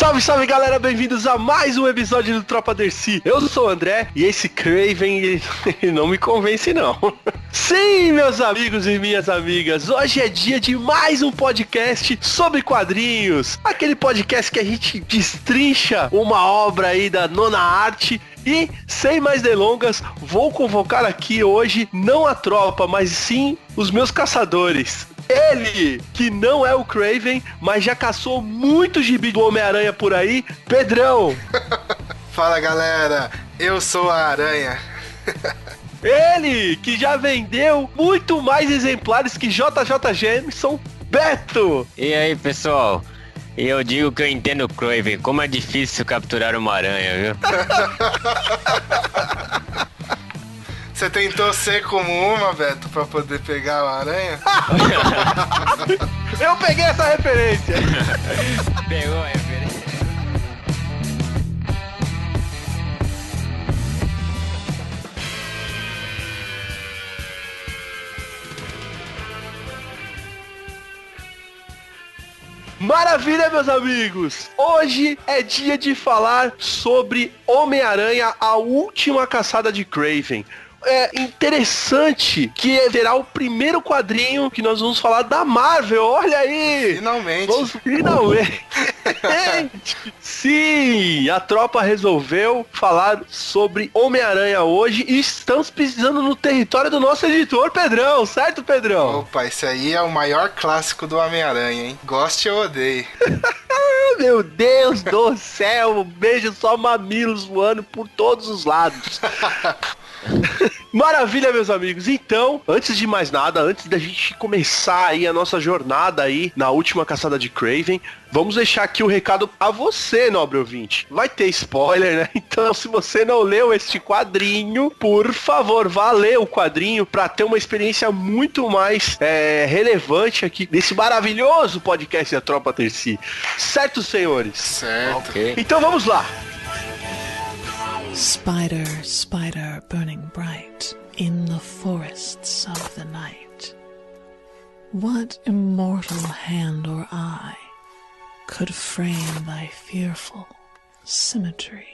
Salve, salve galera, bem-vindos a mais um episódio do Tropa Dercy. Eu sou o André e esse Craven ele não me convence não. Sim, meus amigos e minhas amigas, hoje é dia de mais um podcast sobre quadrinhos. Aquele podcast que a gente destrincha uma obra aí da nona arte. E, sem mais delongas, vou convocar aqui hoje não a tropa, mas sim os meus caçadores. Ele, que não é o Craven, mas já caçou muito gibi do Homem-Aranha por aí, Pedrão. Fala galera, eu sou a Aranha. Ele, que já vendeu muito mais exemplares que JJ Jameson, Beto. E aí pessoal, eu digo que eu entendo o Craven, como é difícil capturar uma aranha, viu? Você tentou ser como uma, Beto, pra poder pegar a aranha? Eu peguei essa referência. Pegou a referência. Maravilha, meus amigos! Hoje é dia de falar sobre Homem-Aranha, a última caçada de Craven. É interessante que será o primeiro quadrinho que nós vamos falar da Marvel, olha aí! Finalmente! Sim, a tropa resolveu falar sobre Homem-Aranha hoje e estamos pisando no território do nosso editor, Pedrão, certo, Pedrão? Opa, esse aí é o maior clássico do Homem-Aranha, hein? Goste ou odeie. Meu Deus do céu, vejo só mamilos voando por todos os lados. Maravilha, meus amigos. Então, antes de mais nada, antes da gente começar aí a nossa jornada aí na última caçada de Craven, vamos deixar aqui o recado a você, nobre ouvinte. Vai ter spoiler, né? Então, se você não leu este quadrinho, por favor, vá ler o quadrinho pra ter uma experiência muito mais relevante aqui nesse maravilhoso podcast da Tropa Dercy. Certo, senhores? Certo. Ok. Então, vamos lá. Spider, spider burning bright in the forests of the night, what immortal hand or eye could frame thy fearful symmetry?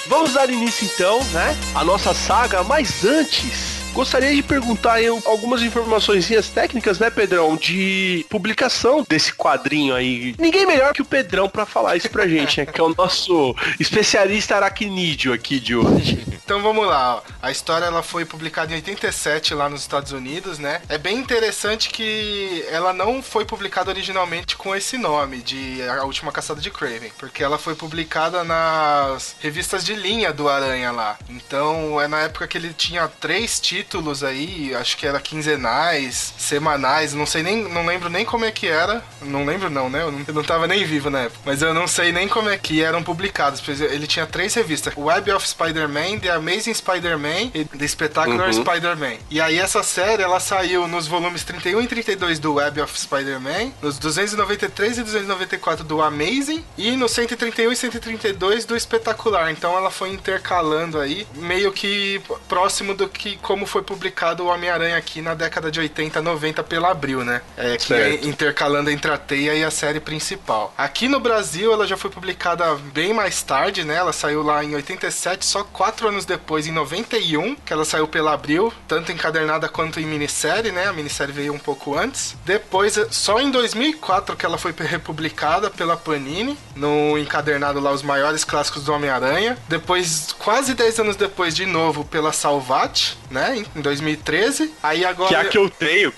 Vamos dar início então, né, à nossa saga, mas antes gostaria de perguntar aí algumas informaçõezinhas técnicas, né, Pedrão, de publicação desse quadrinho aí. Ninguém melhor que o Pedrão pra falar isso pra gente, né, que é o nosso especialista aracnídeo aqui de hoje. Então vamos lá, ó. A história ela foi publicada em 87 lá nos Estados Unidos, né? É bem interessante que ela não foi publicada originalmente com esse nome, de A Última Caçada de Craven, porque ela foi publicada nas revistas de linha do Aranha lá. Então é na época que ele tinha 3 títulos aí, acho que era quinzenais, semanais, não lembro nem como é que era. Não lembro não, né? Eu não tava nem vivo na época, mas eu não sei nem como é que eram publicados. Ele tinha 3 revistas: Web of Spider-Man, The Amazing Spider-Man e The Spectacular Spider-Man. E aí essa série, ela saiu nos volumes 31 e 32 do Web of Spider-Man, nos 293 e 294 do Amazing e no 131 e 132 do Espetacular. Então ela foi intercalando aí, meio que próximo do que como foi publicado o Homem-Aranha aqui na década de 80, 90 pela Abril, né? Que é intercalando entre a Teia e a série principal. Aqui no Brasil ela já foi publicada bem mais tarde, né? Ela saiu lá em 87, só 4 anos depois, em 91, que ela saiu pela Abril, tanto encadernada quanto em minissérie, né? A minissérie veio um pouco antes. Depois, só em 2004 que ela foi republicada pela Panini, no encadernado lá Os Maiores Clássicos do Homem-Aranha. Depois, quase 10 anos depois, de novo, pela Salvat, né? Em 2013. Aí agora... Que é a que eu tenho.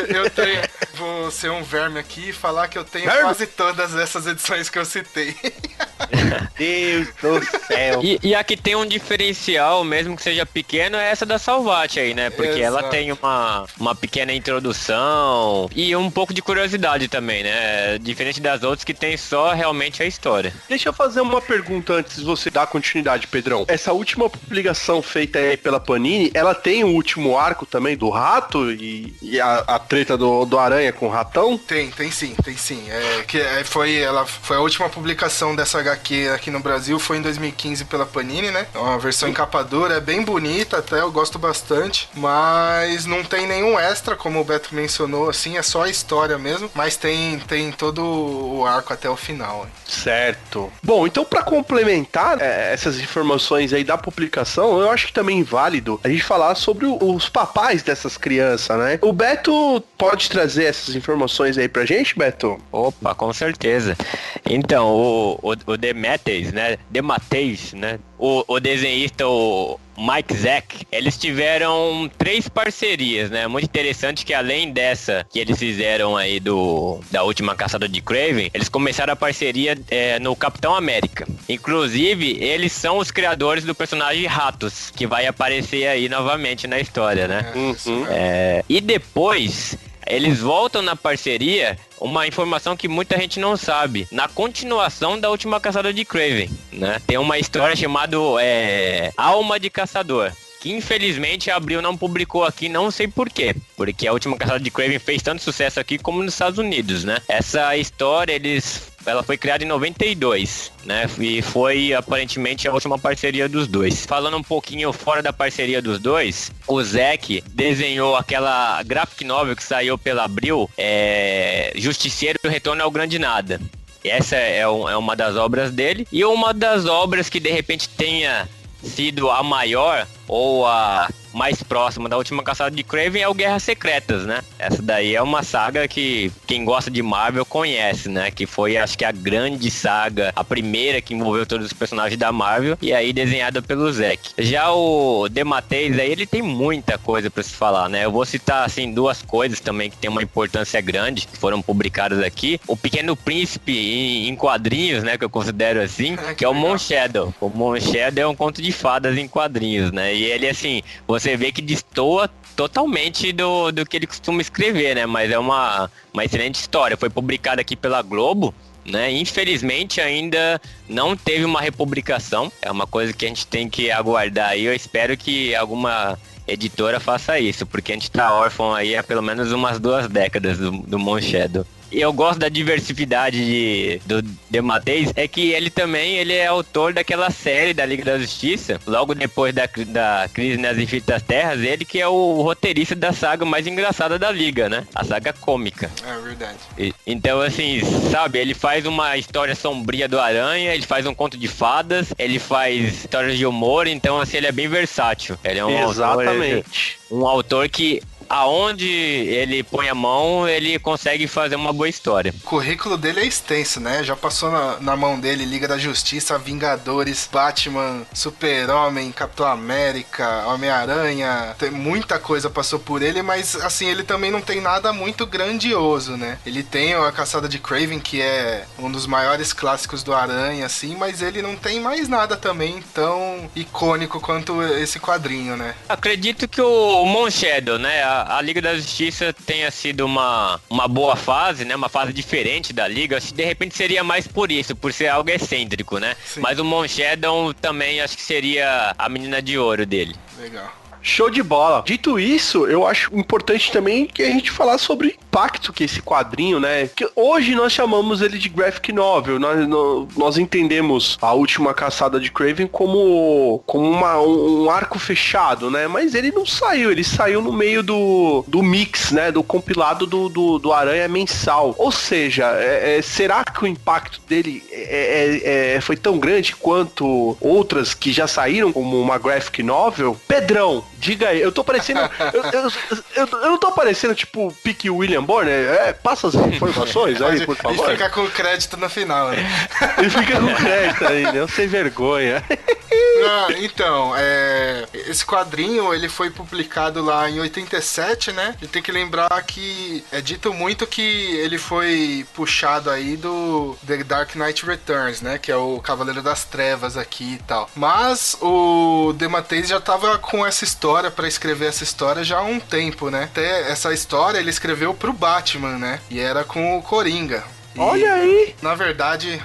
eu tenho... Vou ser um verme aqui e falar que eu tenho quase todas essas edições que eu citei. Deus do céu. E a que tem um diferencial, mesmo que seja pequeno, é essa da Salvat aí, né? Porque ela tem uma pequena introdução e um pouco de curiosidade também, né? Diferente das outras que tem só realmente a história. Deixa eu fazer uma pergunta antes de você dar continuidade, Pedrão. Essa última publicação feita aí pela Panini, ela tem o último arco também do rato e a treta do Aranha com o ratão? Tem sim. Ela foi a última publicação dessa HQ aqui no Brasil foi em 2015 pela Panini, né? É uma versão em capa dura, é bem bonita até, eu gosto bastante, mas não tem nenhum extra, como o Beto mencionou, assim, é só a história mesmo, mas tem todo o arco até o final. Certo. Bom, então pra complementar essas informações aí da publicação, eu acho que também é válido a gente falar sobre os papais dessas crianças, né? O Beto pode trazer essas informações aí pra gente, Beto? Opa, com certeza. Então, o Dematteis, né? O desenhista, o Mike Zeck, eles tiveram 3 parcerias, né? Muito interessante que além dessa que eles fizeram aí da última caçada de Kraven, eles começaram a parceria no Capitão América. Inclusive, eles são os criadores do personagem Ratos, que vai aparecer aí novamente na história, né? E depois, eles voltam na parceria, uma informação que muita gente não sabe, na continuação da última caçada de Kraven, né? Tem uma história chamada Alma de Caçador, que infelizmente a Abril não publicou aqui, não sei porquê, porque a última caçada de Kraven fez tanto sucesso aqui como nos Estados Unidos, né? Essa história, ela foi criada em 92, né? E foi aparentemente a última parceria dos dois. Falando um pouquinho fora da parceria dos dois, o Zeck desenhou aquela graphic novel que saiu pela Abril, Justiceiro Retorno ao Grande Nada. Essa é uma das obras dele. E uma das obras que de repente tenha sido a maior ou a mais próxima da última caçada de Kraven é o Guerras Secretas, né? Essa daí é uma saga que quem gosta de Marvel conhece, né? Que foi, acho que a grande saga, a primeira que envolveu todos os personagens da Marvel, e aí desenhada pelo Zeck. Já o Dematteis aí, ele tem muita coisa pra se falar, né? Eu vou citar, assim, 2 coisas também que tem uma importância grande, que foram publicadas aqui. O Pequeno Príncipe em quadrinhos, né? Que eu considero assim, que é o Moon Shadow. O Moon Shadow é um conto de fadas em quadrinhos, né? E ele, assim, você vê que destoa totalmente do que ele costuma escrever, né? Mas é uma excelente história. Foi publicada aqui pela Globo, né? Infelizmente ainda não teve uma republicação. É uma coisa que a gente tem que aguardar aí. Eu espero que alguma editora faça isso, porque a gente tá órfão aí há pelo menos umas 2 décadas do Moon Shadow. E eu gosto da diversidade do Dematteis, é que ele é autor daquela série da Liga da Justiça, logo depois da Crise nas Infinitas Terras, ele que é o roteirista da saga mais engraçada da Liga, né? A saga cômica. É verdade. Então, assim, sabe, ele faz uma história sombria do Aranha, ele faz um conto de fadas, ele faz histórias de humor, então, assim, ele é bem versátil. Ele é um autor que aonde ele põe a mão, ele consegue fazer uma boa história. O currículo dele é extenso, né? Já passou na mão dele Liga da Justiça, Vingadores, Batman, Super-Homem, Capitão América, Homem-Aranha. Tem muita coisa passou por ele, mas assim, ele também não tem nada muito grandioso, né? Ele tem a Caçada de Kraven, que é um dos maiores clássicos do Aranha, assim, mas ele não tem mais nada também tão icônico quanto esse quadrinho, né? Acredito que o Moon Shadow, né? A Liga da Justiça tenha sido uma boa fase, né? Uma fase diferente da Liga. Acho que de repente seria mais por isso, por ser algo excêntrico, né? Sim. Mas o Moon Shadow também acho que seria a menina de ouro dele. Legal. Show de bola. Dito isso, eu acho importante também que a gente falar sobre o impacto que esse quadrinho, né? Que hoje nós chamamos ele de graphic novel. Nós entendemos a última caçada de Kraven como um arco fechado, né? Mas ele não saiu, ele saiu no meio do mix, né? Do compilado do Aranha mensal. Ou seja, será que o impacto dele foi tão grande quanto outras que já saíram como uma graphic novel? Pedrão, diga aí, eu tô parecendo. eu não tô parecendo tipo Pique William Bonner? Passa as informações aí, por favor. E fica com o crédito no final, né? E fica com o crédito aí, né? Sem vergonha. Então, esse quadrinho ele foi publicado lá em 87, né? E tem que lembrar que é dito muito que ele foi puxado aí do The Dark Knight Returns, né? Que é o Cavaleiro das Trevas aqui e tal. Mas o Dematteis já tava com essa história, pra escrever essa história já há um tempo, né? Até essa história ele escreveu pro Batman, né? E era com o Coringa. Olha aí! Na verdade,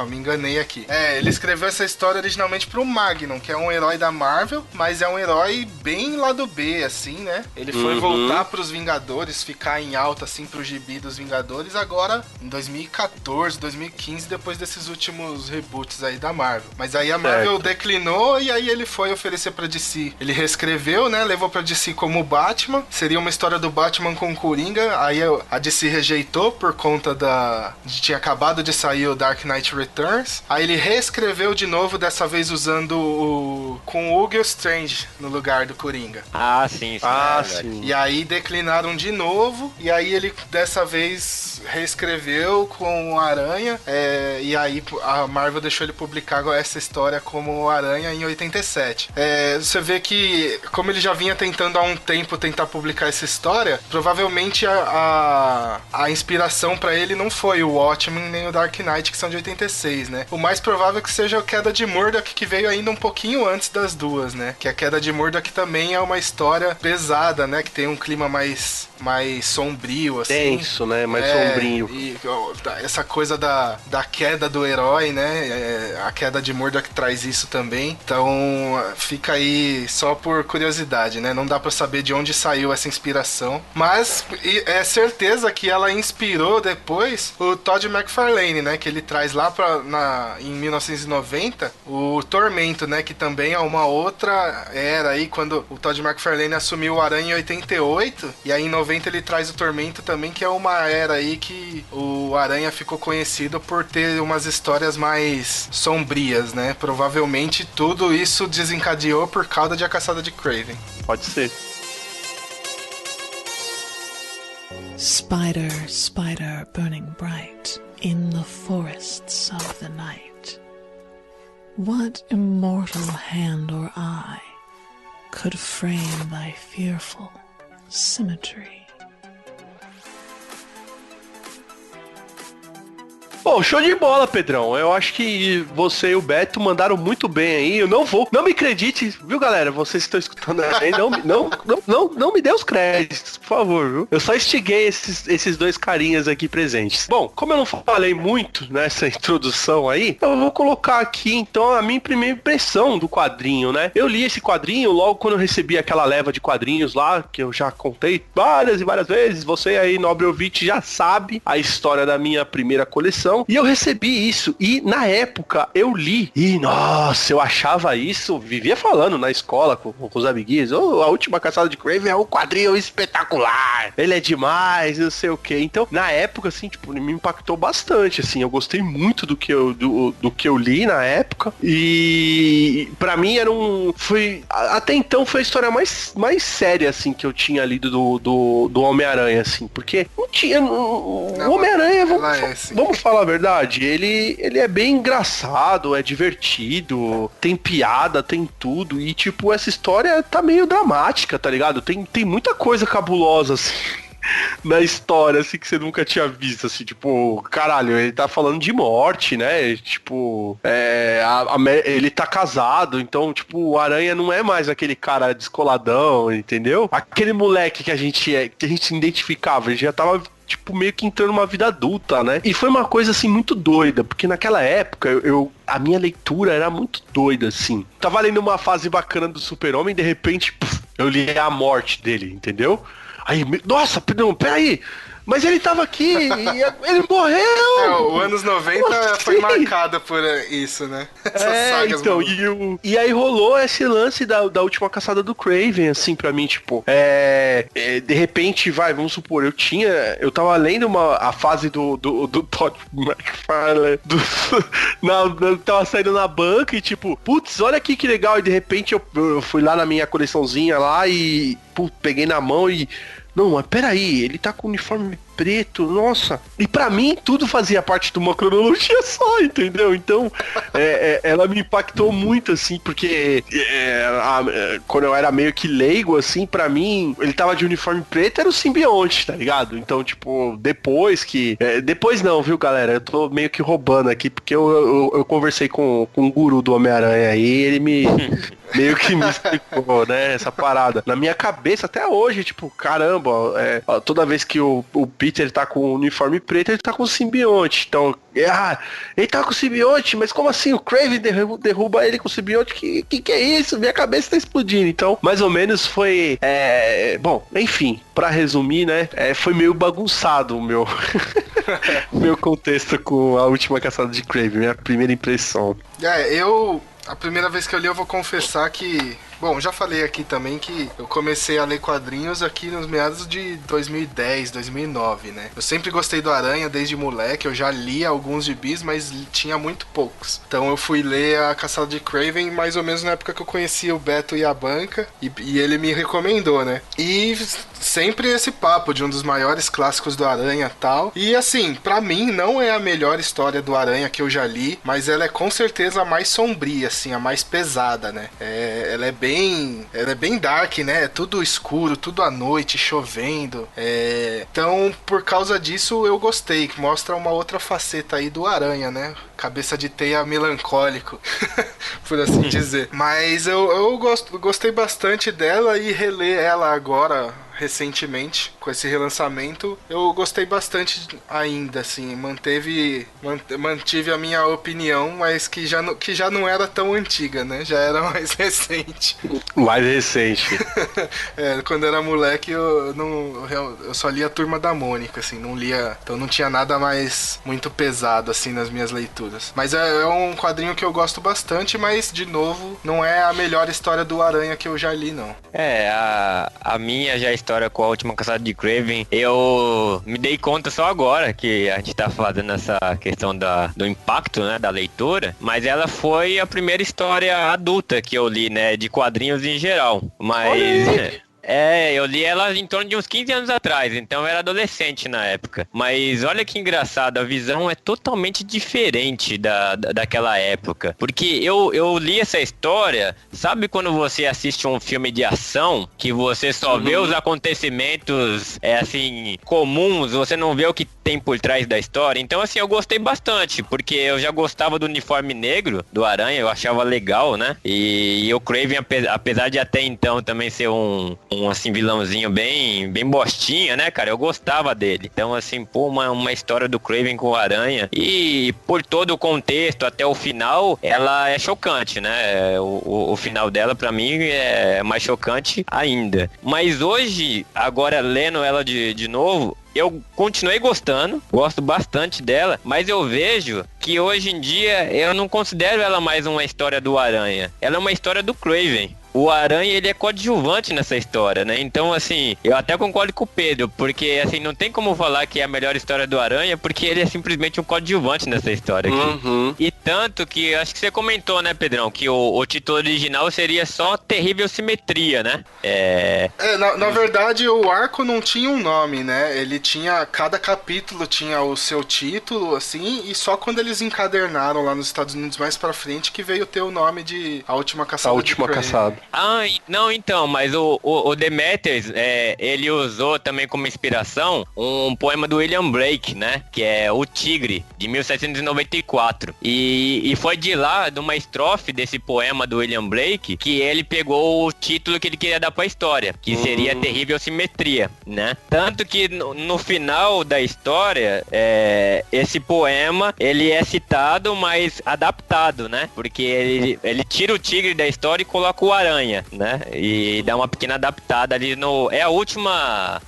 me enganei aqui. Ele escreveu essa história originalmente pro Magnum, que é um herói da Marvel, mas é um herói bem lado B, assim, né? Ele foi voltar pros Vingadores, ficar em alta, assim, pro gibi dos Vingadores, agora em 2014, 2015, depois desses últimos reboots aí da Marvel. Mas aí a Marvel declinou e aí ele foi oferecer pra DC. Ele reescreveu, né? Levou pra DC como Batman. Seria uma história do Batman com o Coringa. Aí a DC rejeitou por conta tinha acabado de sair o Dark Knight Returns. Aí ele reescreveu de novo, dessa vez usando com o Hugo Strange no lugar do Coringa. Sim. Sim. E aí declinaram de novo. E aí ele dessa vez reescreveu com o Aranha. E aí a Marvel deixou ele publicar essa história como o Aranha em 87. Você vê que, como ele já vinha tentando há um tempo tentar publicar essa história, provavelmente a inspiração pra ele não foi o Watchmen nem o Dark Knight, que são de 86, né? O mais provável é que seja a Queda de Murdoch, que veio ainda um pouquinho antes das duas, né? Que a Queda de Murdoch também é uma história pesada, né? Que tem um clima mais sombrio, assim. Tenso, né? Mais sombrio. E essa coisa da queda do herói, né? A Queda de Murdoch traz isso também. Então, fica aí só por curiosidade, né? Não dá pra saber de onde saiu essa inspiração. Mas é certeza que ela inspirou depois o Todd McFarlane, né? Que ele traz lá em 1990 o Tormento, né? Que também é uma outra era aí, quando o Todd McFarlane assumiu o Aranha em 88, e aí em 90 ele traz o Tormento também, que é uma era aí que o Aranha ficou conhecido por ter umas histórias mais sombrias, né? Provavelmente tudo isso desencadeou por causa de A Caçada de Kraven. Pode ser. Spider, spider burning bright in the forests of the night. What immortal hand or eye could frame thy fearful symmetry? Bom, show de bola, Pedrão. Eu acho que você e o Beto mandaram muito bem aí. Eu não me acredite, viu, galera? Vocês que estão escutando aí, não me dê os créditos, por favor, viu? Eu só instiguei esses dois carinhas aqui presentes. Bom, como eu não falei muito nessa introdução aí, eu vou colocar aqui, então, a minha primeira impressão do quadrinho, né? Eu li esse quadrinho logo quando eu recebi aquela leva de quadrinhos lá, que eu já contei várias e várias vezes. Você aí, nobre ouvinte, já sabe a história da minha primeira coleção. E eu recebi isso, e na época eu li, e nossa, eu achava isso, vivia falando na escola com os amiguinhos, a última Caçada de Kraven é um quadrinho espetacular, ele é demais, não sei o que. Então, na época, assim, tipo, me impactou bastante, assim, eu gostei muito do que eu li na época, e pra mim até então foi a história mais séria, assim, que eu tinha lido do Homem-Aranha, assim, porque não tinha, o Homem-Aranha, vamos falar a verdade, ele é bem engraçado, é divertido, tem piada, tem tudo, e tipo, essa história tá meio dramática, tá ligado? Tem muita coisa cabulosa, assim, na história, assim, que você nunca tinha visto, assim, tipo, caralho, ele tá falando de morte, né? Tipo, ele tá casado, então, tipo, o Aranha não é mais aquele cara descoladão, entendeu? Aquele moleque que a gente se identificava, ele já tava tipo, meio que entrando numa vida adulta, né? E foi uma coisa, assim, muito doida, porque naquela época, a minha leitura era muito doida, assim. Tava lendo uma fase bacana do Super-Homem, de repente, eu li a morte dele, entendeu? Aí, nossa, não, peraí, mas ele tava aqui, ele morreu! O anos 90 foi marcada por isso, né? Essas sagas, então, e aí rolou esse lance da última Caçada do Kraven, assim, pra mim, tipo, de repente, vamos supor, eu tava lendo a fase do Todd McFarlane, tava saindo na banca e tipo, putz, olha aqui que legal, e de repente eu fui lá na minha coleçãozinha lá e, peguei na mão e, não, mas peraí, ele tá com uniforme preto, nossa. E pra mim, tudo fazia parte de uma cronologia só, entendeu? Então, ela me impactou muito, assim, porque quando eu era meio que leigo, assim, pra mim, ele tava de uniforme preto, era o simbionte, tá ligado? Então, tipo, depois não, viu, galera? Eu tô meio que roubando aqui, porque eu conversei com o guru do Homem-Aranha aí, ele meio que me explicou, né, essa parada. Na minha cabeça, até hoje, tipo, caramba, caramba, ó, toda vez que o Peter tá com o uniforme preto, ele tá com o simbionte. Então, ele tá com o simbionte, mas como assim? O Kraven derruba ele com o simbionte? Que é isso? Minha cabeça tá explodindo. Então, mais ou menos foi... bom, enfim, pra resumir, né? Foi meio bagunçado o meu... meu contexto com a última caçada de Kraven, minha primeira impressão. A primeira vez que eu li, eu vou confessar que... Bom, já falei aqui também que eu comecei a ler quadrinhos aqui nos meados de 2010, 2009, né? Eu sempre gostei do Aranha desde moleque, eu já li alguns gibis, mas tinha muito poucos. Então eu fui ler a Caçada de Kraven mais ou menos na época que eu conhecia o Beto e a banca, e ele me recomendou, né? E sempre esse papo de um dos maiores clássicos do Aranha e tal. E assim, pra mim não é a melhor história do Aranha que eu já li, mas ela é com certeza a mais sombria, assim, a mais pesada, né? Ela é bem dark, né? É tudo escuro, tudo à noite, chovendo. Então, por causa disso, eu gostei. Que mostra uma outra faceta aí do Aranha, né? Cabeça de teia melancólico, por assim dizer. Mas eu gostei bastante dela e reler ela agora... recentemente, com esse relançamento, eu gostei bastante ainda, assim, mantive a minha opinião, mas que já não era tão antiga, né, já era mais recente. Mais recente. Quando eu era moleque, eu só lia a Turma da Mônica, assim, não lia, então não tinha nada mais muito pesado, assim, nas minhas leituras. Mas é um quadrinho que eu gosto bastante, mas, de novo, não é a melhor história do Aranha que eu já li, não. A minha já história com a última caçada de Kraven, eu me dei conta só agora que a gente tá fazendo essa questão do impacto, né, da leitura, mas ela foi a primeira história adulta que eu li, né, de quadrinhos em geral, mas... eu li ela em torno de uns 15 anos atrás, então eu era adolescente na época. Mas olha que engraçado, a visão é totalmente diferente daquela época. Porque eu li essa história, sabe quando você assiste um filme de ação, que você só vê os acontecimentos, assim, comuns, você não vê o que tem por trás da história? Então, assim, eu gostei bastante, porque eu já gostava do uniforme negro do Aranha, eu achava legal, né? E o Kraven, apesar de até então também ser um assim, vilãozinho bem bostinha, né, cara? Eu gostava dele. Então, assim, uma história do Kraven com o Aranha. E por todo o contexto, até o final, ela é chocante, né? O final dela, pra mim, é mais chocante ainda. Mas hoje, agora lendo ela de novo, eu continuei gostando, gosto bastante dela, mas eu vejo que hoje em dia eu não considero ela mais uma história do Aranha. Ela é uma história do Kraven. O Aranha, ele é coadjuvante nessa história, né? Então, assim, eu até concordo com o Pedro, porque, assim, não tem como falar que é a melhor história do Aranha, porque ele é simplesmente um coadjuvante nessa história aqui. Uhum. E tanto que, acho que você comentou, né, Pedrão, que o título original seria só Terrível Simetria, né? Na verdade, o arco não tinha um nome, né? Ele tinha, cada capítulo tinha o seu título, assim, e só quando eles encadernaram lá nos Estados Unidos mais pra frente que veio ter o nome de A Última Caçada. A Última Caçada. Não, então, mas o Demetrius, ele usou também como inspiração um poema do William Blake, né? Que é O Tigre, de 1794. E foi de lá, de uma estrofe desse poema do William Blake, que ele pegou o título que ele queria dar pra história, que seria Terrível Simetria, né? Tanto que no final da história, esse poema, ele é citado, mas adaptado, né? Porque ele tira o tigre da história e coloca o aranha, né? E dá uma pequena adaptada ali a última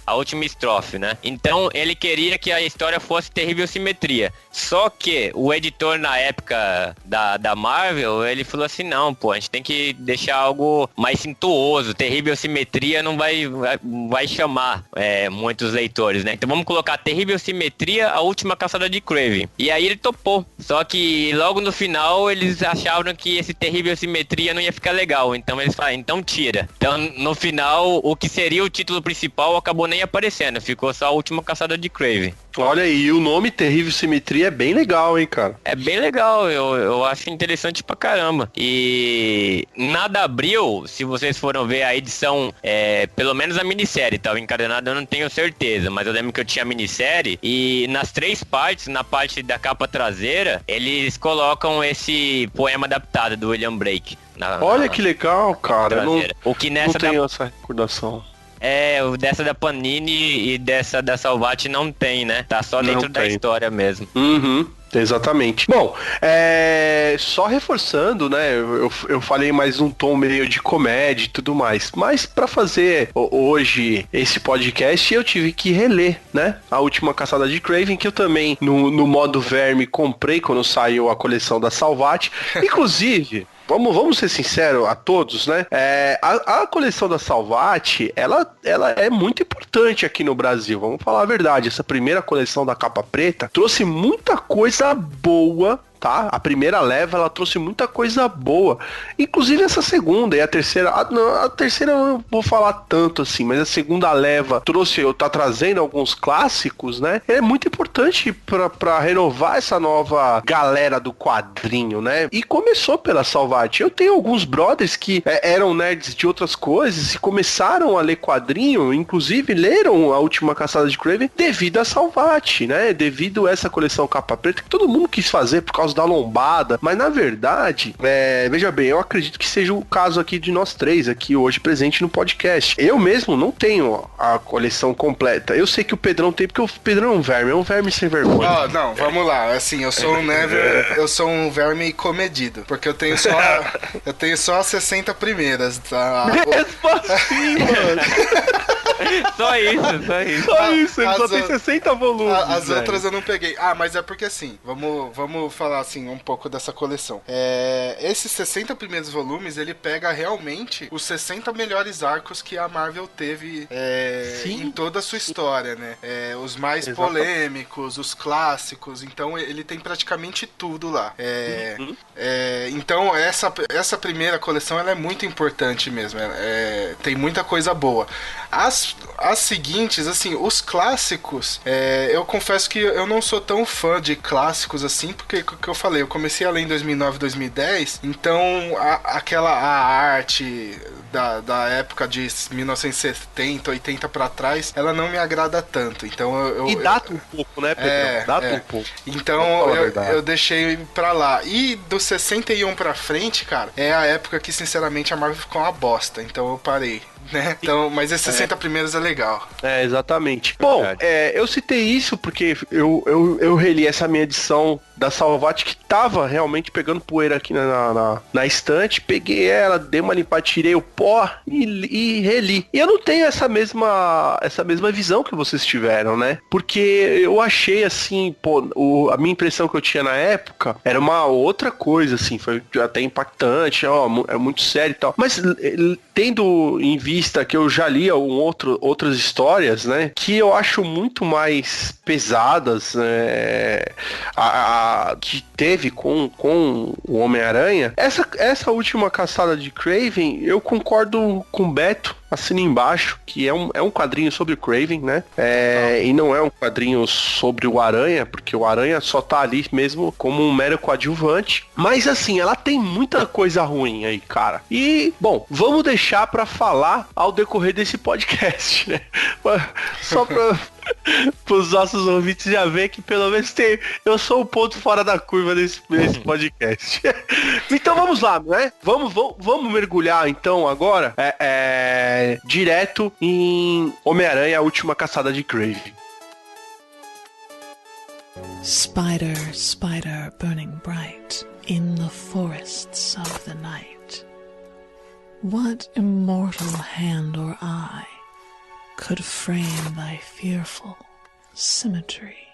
estrofe, né? Então ele queria que a história fosse Terrível Simetria. Só que o editor na época da Marvel, ele falou assim, não, pô, a gente tem que deixar algo mais suntuoso. Terrível Simetria não vai chamar muitos leitores, né? Então vamos colocar Terrível Simetria, A Última Caçada de Kraven. E aí ele topou. Só que logo no final eles acharam que esse Terrível Simetria não ia ficar legal. Então eles falaram, então tira. Então no final, o que seria o título principal acabou nem aparecendo. Ficou só A Última Caçada de Kraven. Olha aí, o nome Terrível Simetria é bem legal, hein, cara? É bem legal, eu acho interessante pra caramba. E nada abriu, se vocês foram ver a edição, pelo menos a minissérie, tava encadenada, eu não tenho certeza, mas eu lembro que eu tinha a minissérie e nas 3 partes, na parte da capa traseira, eles colocam esse poema adaptado do William Blake. Olha que legal, cara. O que nessa não tenho essa recordação. O dessa da Panini e dessa da Salvat não tem, né? Tá só dentro da história mesmo. Uhum. Exatamente. Bom, só reforçando, né? Eu falei mais um tom meio de comédia e tudo mais. Mas pra fazer hoje esse podcast, eu tive que reler, né? A Última Caçada de Kraven, que eu também, no modo verme, comprei quando saiu a coleção da Salvat. Inclusive... Vamos ser sinceros a todos, né? A coleção da Salvat, ela é muito importante aqui no Brasil. Vamos falar a verdade. Essa primeira coleção da capa preta trouxe muita coisa boa, tá? A primeira leva, ela trouxe muita coisa boa. Inclusive essa segunda e a terceira... A terceira eu não vou falar tanto assim, mas a segunda leva tá trazendo alguns clássicos, né? É muito importante pra renovar essa nova galera do quadrinho, né? E começou pela Salvat. Eu tenho alguns brothers que eram nerds de outras coisas e começaram a ler quadrinho, inclusive leram A Última Caçada de Kraven devido a Salvat, né? Devido a essa coleção capa preta que todo mundo quis fazer por causa da lombada, mas na verdade, veja bem, eu acredito que seja o caso aqui de nós três aqui hoje presente no podcast. Eu mesmo não tenho a coleção completa. Eu sei que o Pedrão tem, porque o Pedrão é um verme sem vergonha. Não, vamos lá, assim, eu sou um verme comedido, porque eu tenho só as 60 primeiras, tá? Mesmo assim, mano. Só isso. Ele só tem 60 volumes. As outras eu não peguei. Mas é porque assim, vamos falar assim um pouco dessa coleção. Esses 60 primeiros volumes, ele pega realmente os 60 melhores arcos que a Marvel teve em toda a sua história, né? Os mais polêmicos, os clássicos. Então ele tem praticamente tudo lá. Então essa primeira coleção ela é muito importante mesmo. Tem muita coisa boa. As seguintes, assim, os clássicos, eu confesso que eu não sou tão fã de clássicos assim, porque, que eu falei, eu comecei a ler em 2009, 2010, então a arte da época de 1970, 80 pra trás, ela não me agrada tanto, então E data um pouco, né, Pedro? Data um pouco. Então eu deixei pra lá. E do 61 pra frente, cara, é a época que, sinceramente, a Marvel ficou uma bosta, então eu parei. Né? Então, mas esses 60 primeiros é legal. Exatamente. Bom, eu citei isso porque eu reli essa minha edição da Salvat que tava realmente pegando poeira aqui na estante. Peguei ela, dei uma limpada, tirei o pó e reli. E eu não tenho essa mesma visão que vocês tiveram, né? Porque eu achei assim, a minha impressão que eu tinha na época era uma outra coisa, assim, foi até impactante, é muito sério e tal. Mas tendo em vista que eu já li outras histórias, né, que eu acho muito mais pesadas, né, que teve com o Homem-Aranha, essa última caçada de Kraven, eu concordo com o Beto, assina embaixo, que é um quadrinho sobre o Kraven, né? E não é um quadrinho sobre o Aranha, porque o Aranha só tá ali mesmo como um mero coadjuvante. Mas assim, ela tem muita coisa ruim aí, cara. E, bom, vamos deixar pra falar ao decorrer desse podcast, né? Só pra... os nossos ouvintes já ver que pelo menos eu sou um ponto fora da curva nesse podcast. Então vamos lá, né? Vamos mergulhar então agora direto em Homem-Aranha, a última caçada de Kraven. Spider, spider burning bright in the forests of the night. What immortal hand or eye could frame thy fearful symmetry?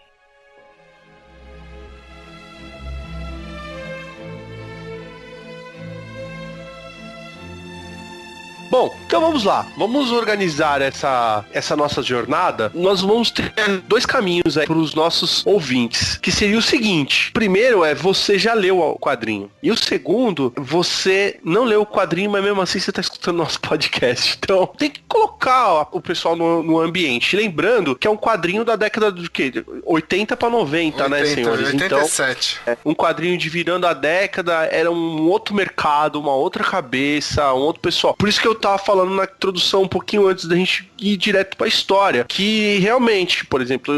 Bom, então vamos lá. Vamos organizar essa nossa jornada. Nós vamos ter dois caminhos aí para os nossos ouvintes, que seria o seguinte. Primeiro você já leu o quadrinho. E o segundo, você não leu o quadrinho, mas mesmo assim você está escutando nosso podcast. Então, tem que colocar o pessoal no ambiente. Lembrando que é um quadrinho da década de 80 para 90, né, senhores? 87. Então, um quadrinho de virando a década, era um outro mercado, uma outra cabeça, um outro pessoal. Por isso que eu tava falando na introdução um pouquinho antes da gente ir direto pra história, que realmente, por exemplo,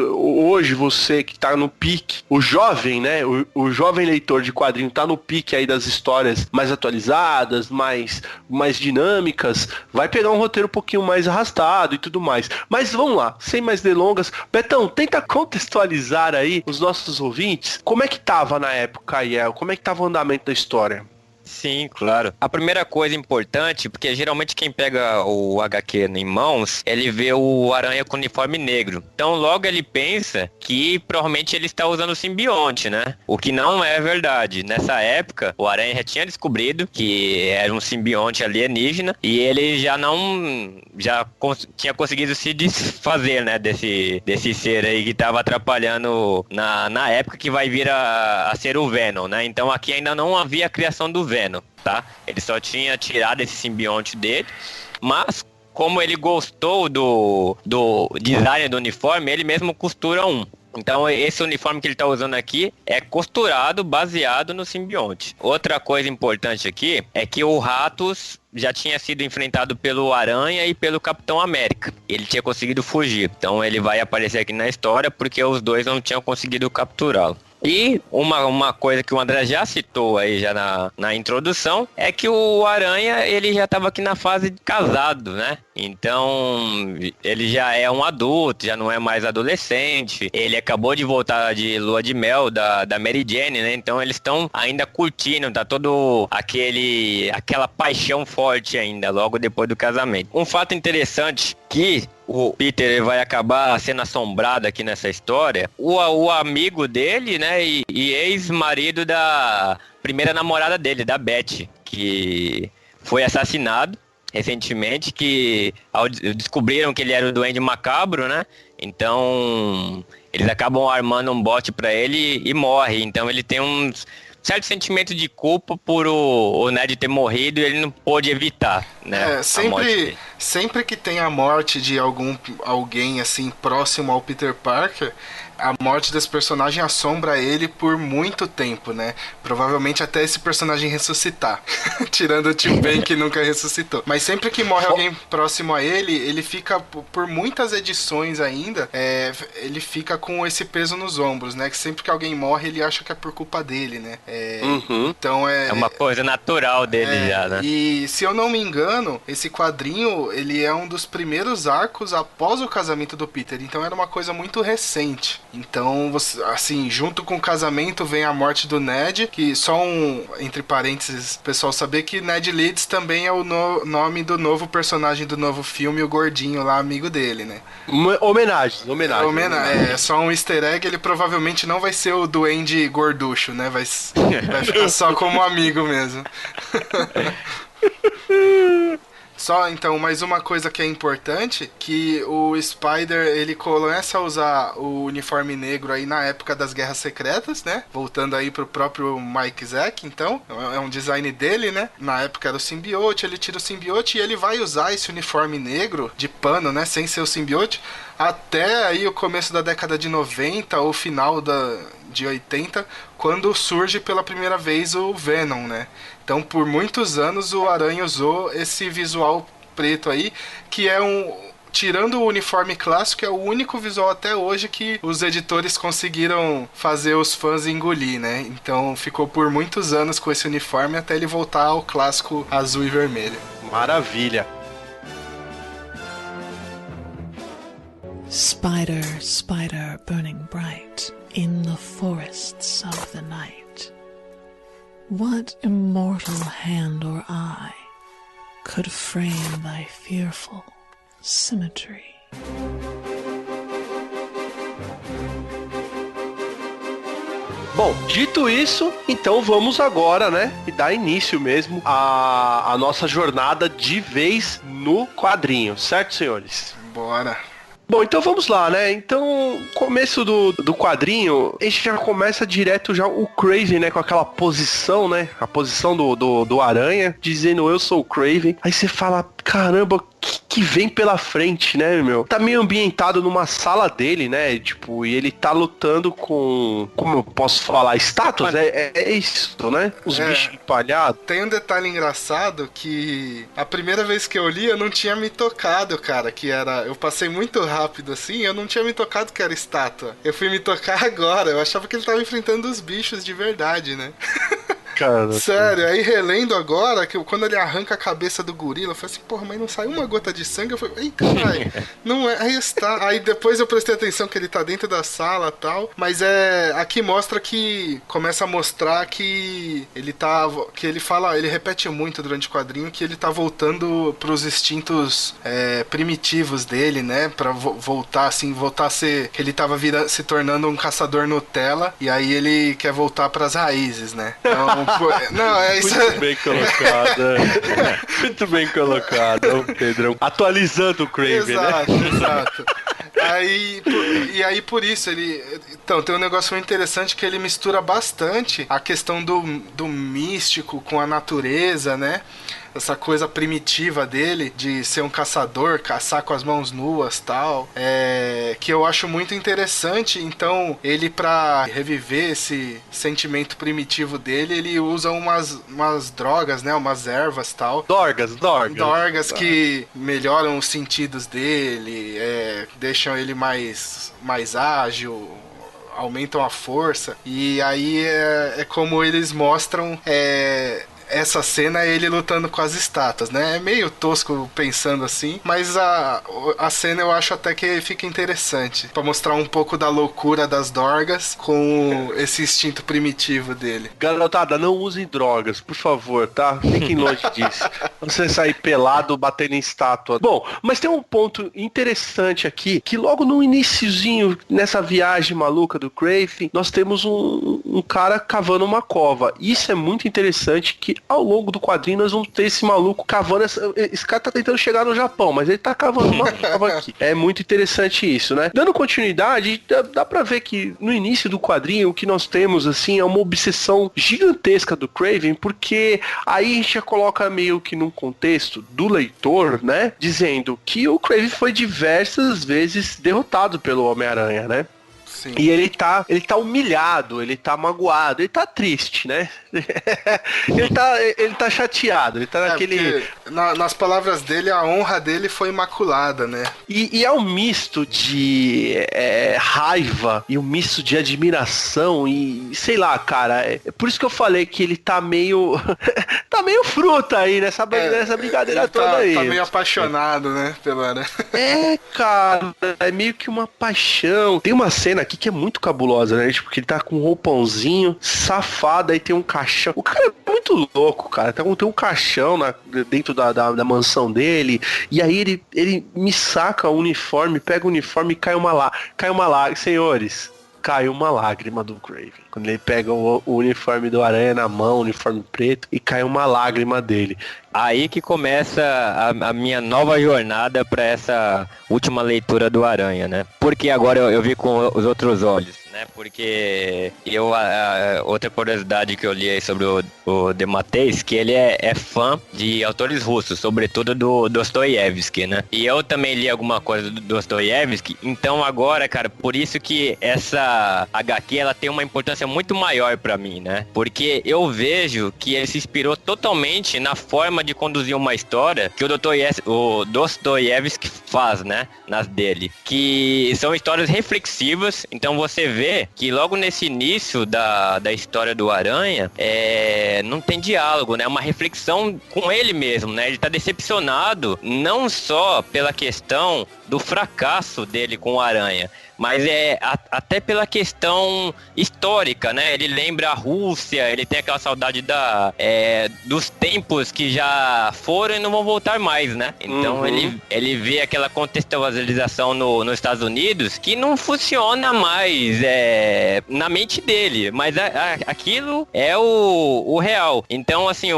hoje você que tá no pique, o jovem, né, o jovem leitor de quadrinho tá no pique aí das histórias mais atualizadas, mais dinâmicas, vai pegar um roteiro um pouquinho mais arrastado e tudo mais. Mas vamos lá, sem mais delongas. Betão, tenta contextualizar aí os nossos ouvintes, como é que tava na época aí, como é que tava o andamento da história? Sim, claro. A primeira coisa importante, porque geralmente quem pega o HQ em mãos, ele vê o Aranha com uniforme negro. Então logo ele pensa que provavelmente ele está usando o simbionte, né? O que não é verdade. Nessa época, o Aranha já tinha descobrido que era um simbionte alienígena e ele tinha conseguido se desfazer, né? Desse ser aí que estava atrapalhando na época que vai vir a ser o Venom, né? Então aqui ainda não havia a criação do Venom, tá? Ele só tinha tirado esse simbionte dele, mas como ele gostou do design do uniforme, ele mesmo costura um. Então esse uniforme que ele tá usando aqui é costurado, baseado no simbionte. Outra coisa importante aqui é que o Ratos já tinha sido enfrentado pelo Aranha e pelo Capitão América. Ele tinha conseguido fugir. Então ele vai aparecer aqui na história porque os dois não tinham conseguido capturá-lo. E uma coisa que o André já citou aí já na introdução é que o Aranha, ele já estava aqui na fase de casado, né? Então ele já é um adulto, já não é mais adolescente. Ele acabou de voltar de lua de mel da Mary Jane, né? Então eles estão ainda curtindo, tá todo aquela paixão forte ainda, logo depois do casamento. Um fato interessante que o Peter vai acabar sendo assombrado aqui nessa história, o amigo dele, né, e ex-marido da primeira namorada dele, da Beth, que foi assassinado recentemente, que descobriram que ele era o Duende Macabro, né, então eles acabam armando um bote pra ele e morre, então ele tem um certo sentimento de culpa por o Ned ter morrido e ele não pôde evitar, né? Sempre que tem a morte de alguém assim próximo ao Peter Parker, a morte desse personagem assombra ele por muito tempo, né? Provavelmente até esse personagem ressuscitar. Tirando o Tio Ben, que nunca ressuscitou. Mas sempre que morre alguém próximo a ele, ele fica, por muitas edições ainda, ele fica com esse peso nos ombros, né? Que sempre que alguém morre, ele acha que é por culpa dele, né? Então é uma coisa natural dele já, né? E se eu não me engano, esse quadrinho, ele é um dos primeiros arcos após o casamento do Peter. Então era uma coisa muito recente. Então, assim, junto com o casamento vem a morte do Ned, que só entre parênteses, o pessoal saber que Ned Leeds também é o nome do novo personagem do novo filme, o gordinho lá, amigo dele, né? Homenagem. É só um easter egg, ele provavelmente não vai ser o Duende Gorducho, né? Vai ficar só como amigo mesmo. Só, então, mais uma coisa que é importante, que o Spider, ele começa a usar o uniforme negro aí na época das Guerras Secretas, né? Voltando aí pro próprio Mike Zeck, então, é um design dele, né? Na época era o simbiote, ele tira o simbiote e ele vai usar esse uniforme negro de pano, né? Sem ser o simbiote, até aí o começo da década de 90 ou final de 80, quando surge pela primeira vez o Venom, né? Então, por muitos anos, o Aranha usou esse visual preto aí, que é tirando o uniforme clássico, é o único visual até hoje que os editores conseguiram fazer os fãs engolir, né? Então, ficou por muitos anos com esse uniforme até ele voltar ao clássico azul e vermelho. Maravilha! Spider, spider burning bright in the forests of the night. What immortal hand or eye could frame thy fearful symmetry? Bom, dito isso, então vamos agora, né, e dar início mesmo à nossa jornada de vez no quadrinho, certo, senhores? Bora! Bom, então vamos lá, né? Então, começo do quadrinho, a gente já começa direto já o Kraven, né? Com aquela posição, né? A posição do Aranha, dizendo eu sou o Kraven. Aí você fala, caramba, que vem pela frente, né, meu? Tá meio ambientado numa sala dele, né? Tipo, e ele tá lutando com... Como eu posso falar? Estátuas? É isso, né? Os bichos empalhados. Tem um detalhe engraçado que a primeira vez que eu li, eu não tinha me tocado, cara, que era... Eu passei muito rápido assim, eu não tinha me tocado que era estátua. Eu fui me tocar agora, eu achava que ele tava enfrentando os bichos de verdade, né? Cara, sério, aí relendo agora, que quando ele arranca a cabeça do gorila, eu falei assim, porra, mas não saiu uma gota de sangue? Eu falei, ei, caralho, não é, aí está. Aí depois eu prestei atenção que ele tá dentro da sala e tal, mas aqui mostra que, começa a mostrar que ele tá, que ele fala, ele repete muito durante o quadrinho que ele tá voltando pros instintos primitivos dele, né, pra voltar a ser, que ele tava se tornando um caçador Nutella, e aí ele quer voltar pras raízes, né. Então, não, é isso. Muito bem colocado. Muito bem colocado, Pedrão. Atualizando o Kraven, exato, né? Exato. Aí por isso ele... Então, tem um negócio muito interessante que ele mistura bastante a questão do místico com a natureza, né? Essa coisa primitiva dele, de ser um caçador, caçar com as mãos nuas e tal, que eu acho muito interessante. Então, ele, pra reviver esse sentimento primitivo dele, ele usa umas drogas, né, umas ervas e tal. Dorgas que melhoram os sentidos dele, deixam ele mais ágil, aumentam a força. E aí é como eles mostram... essa cena é ele lutando com as estátuas, né? É meio tosco pensando assim, mas a cena eu acho até que fica interessante, pra mostrar um pouco da loucura das Dorgas com esse instinto primitivo dele. Garotada, não usem drogas, por favor, tá? Fiquem longe disso. Você sair pelado batendo em estátua. Bom, mas tem um ponto interessante aqui, que logo no iniciozinho, nessa viagem maluca do Kraven, nós temos um cara cavando uma cova. Isso é muito interessante, que ao longo do quadrinho nós vamos ter esse maluco cavando esse cara tá tentando chegar no Japão, mas ele tá cavando uma cova aqui. É muito interessante isso, né? Dando continuidade, dá pra ver que no início do quadrinho o que nós temos, assim, é uma obsessão gigantesca do Kraven, porque aí a gente já coloca meio que num contexto do leitor, né? Dizendo que o Kraven foi diversas vezes derrotado pelo Homem-Aranha, né? Sim. E ele tá humilhado, ele tá magoado, ele tá triste, né? ele tá chateado, ele tá naquele... Nas palavras dele, a honra dele foi imaculada, né? E é um misto de raiva e um misto de admiração e sei lá, cara, é por isso que eu falei que ele tá meio tá meio fruta aí nessa brincadeira toda aí. Tá meio apaixonado, né, pela, né? Cara, é meio que uma paixão. Tem uma cena aqui que é muito cabulosa, né? Tipo, que ele tá com um roupãozinho safado, aí tem um caixão. O cara é muito louco, cara. Tem um caixão dentro da mansão dele, e aí ele me saca o uniforme, pega o uniforme e cai uma lágrima. Senhores, caiu uma lágrima do Kraven. Quando ele pega o uniforme do Aranha na mão, o uniforme preto, e cai uma lágrima dele. Aí que começa a minha nova jornada para essa última leitura do Aranha, né? Porque agora eu vi com os outros olhos, né? Porque outra curiosidade que eu li aí sobre o DeMatteis, que ele é fã de autores russos, sobretudo do Dostoiévski, né? E eu também li alguma coisa do Dostoiévski, então agora, cara, por isso que essa HQ, ela tem uma importância muito maior pra mim, né? Porque eu vejo que ele se inspirou totalmente na forma de conduzir uma história que o Dostoiévski faz, né? Nas dele. Que são histórias reflexivas, então você vê que logo nesse início da história do Aranha, não tem diálogo, né? É uma reflexão com ele mesmo, né? Ele tá decepcionado não só pela questão do fracasso dele com o Aranha, mas até pela questão histórica, né? Ele lembra a Rússia, ele tem aquela saudade dos tempos que já foram e não vão voltar mais, né? Então ele vê aquela contextualização nos Estados Unidos que não funciona mais na mente dele, mas aquilo é o real. Então, assim,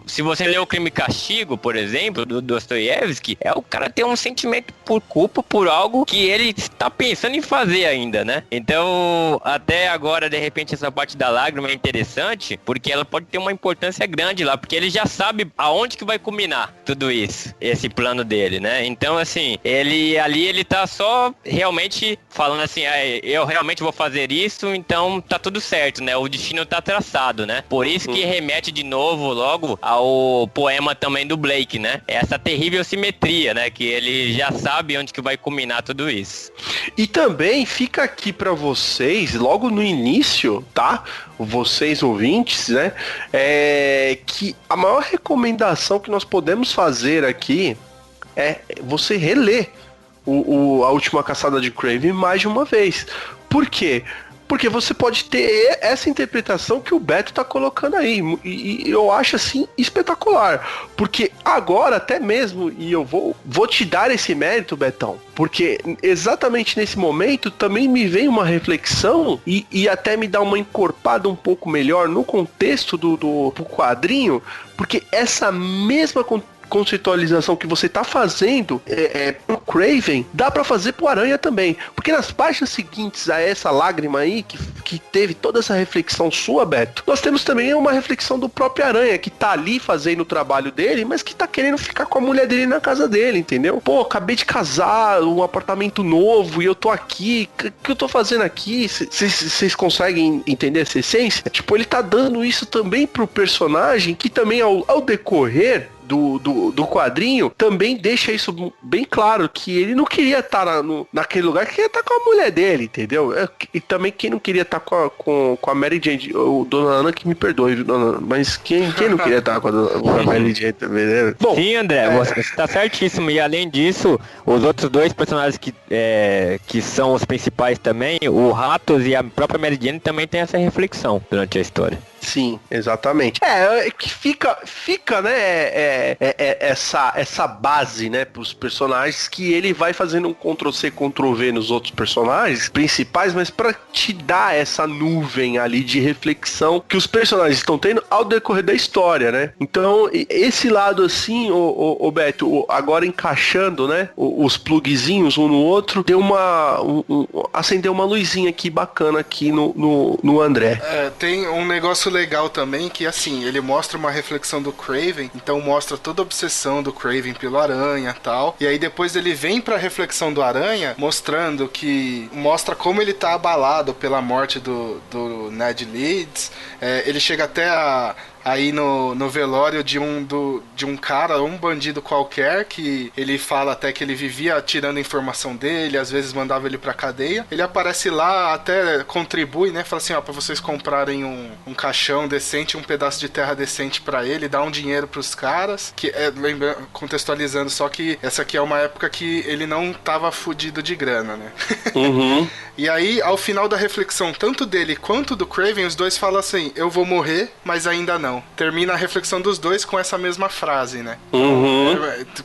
se você lê o Crime e Castigo, por exemplo, do Dostoiévski, o cara tem um sentimento por culpa por algo que ele está pensando em fazer ainda, né? Então, até agora, de repente, essa parte da lágrima é interessante, porque ela pode ter uma importância grande lá, porque ele já sabe aonde que vai culminar tudo isso, esse plano dele, né? Então, assim, ele tá só realmente falando assim, eu realmente vou fazer isso, então tá tudo certo, né? O destino tá traçado, né? Por isso que remete de novo logo ao poema também do Blake, né? Essa terrível simetria, né? Que ele já sabe onde que vai culminar tudo isso. E também fica aqui pra vocês, logo no início, tá? Vocês ouvintes, né? Que a maior recomendação que nós podemos fazer aqui é você reler a Última Caçada de Kraven mais de uma vez. Por quê? Porque você pode ter essa interpretação que o Beto tá colocando aí. E eu acho, assim, espetacular. Porque agora, até mesmo, e eu vou te dar esse mérito, Betão, porque exatamente nesse momento também me vem uma reflexão e até me dá uma encorpada um pouco melhor no contexto do quadrinho, porque essa mesma conceitualização que você tá fazendo pro Kraven, dá pra fazer pro Aranha também. Porque nas páginas seguintes a essa lágrima aí, que teve toda essa reflexão sua, Beto, nós temos também uma reflexão do próprio Aranha, que tá ali fazendo o trabalho dele, mas que tá querendo ficar com a mulher dele na casa dele, entendeu? Pô, acabei de casar, um apartamento novo, e eu tô aqui, o que eu tô fazendo aqui? Vocês conseguem entender essa essência? Tipo, ele tá dando isso também pro personagem, que também ao decorrer do quadrinho, também deixa isso bem claro, que ele não queria estar naquele lugar, queria estar com a mulher dele, entendeu? E também quem não queria estar com a Mary Jane, o Dona Ana que me perdoe, viu, Dona Ana, mas quem não queria estar com a Mary Jane também, né? Bom, sim, André, você está certíssimo, e além disso, os outros dois personagens que são os principais também, o Ratos e a própria Mary Jane, também tem essa reflexão durante a história. Sim, exatamente. Que fica, né, essa base, né, pros personagens, que ele vai fazendo um Ctrl-C, Ctrl-V nos outros personagens principais, mas pra te dar essa nuvem ali de reflexão que os personagens estão tendo ao decorrer da história, né? Então, esse lado assim, o Beto, agora encaixando, né, os plugzinhos um no outro, deu acendeu uma luzinha aqui bacana aqui no André. Tem um negócio legal também, que assim, ele mostra uma reflexão do Kraven, então mostra toda a obsessão do Kraven pelo Aranha e tal, e aí depois ele vem pra reflexão do Aranha, mostra como ele tá abalado pela morte do Ned Leeds, ele chega até aí no velório de um cara, um bandido qualquer, que ele fala até que ele vivia tirando informação dele, às vezes mandava ele pra cadeia. Ele aparece lá, até contribui, né? Fala assim, pra vocês comprarem um caixão decente, um pedaço de terra decente pra ele, dá um dinheiro pros caras, que contextualizando só que essa aqui é uma época que ele não tava fudido de grana, né? Uhum. E aí, ao final da reflexão, tanto dele quanto do Kraven, os dois falam assim, eu vou morrer, mas ainda não. Termina a reflexão dos dois com essa mesma frase, né? Uhum.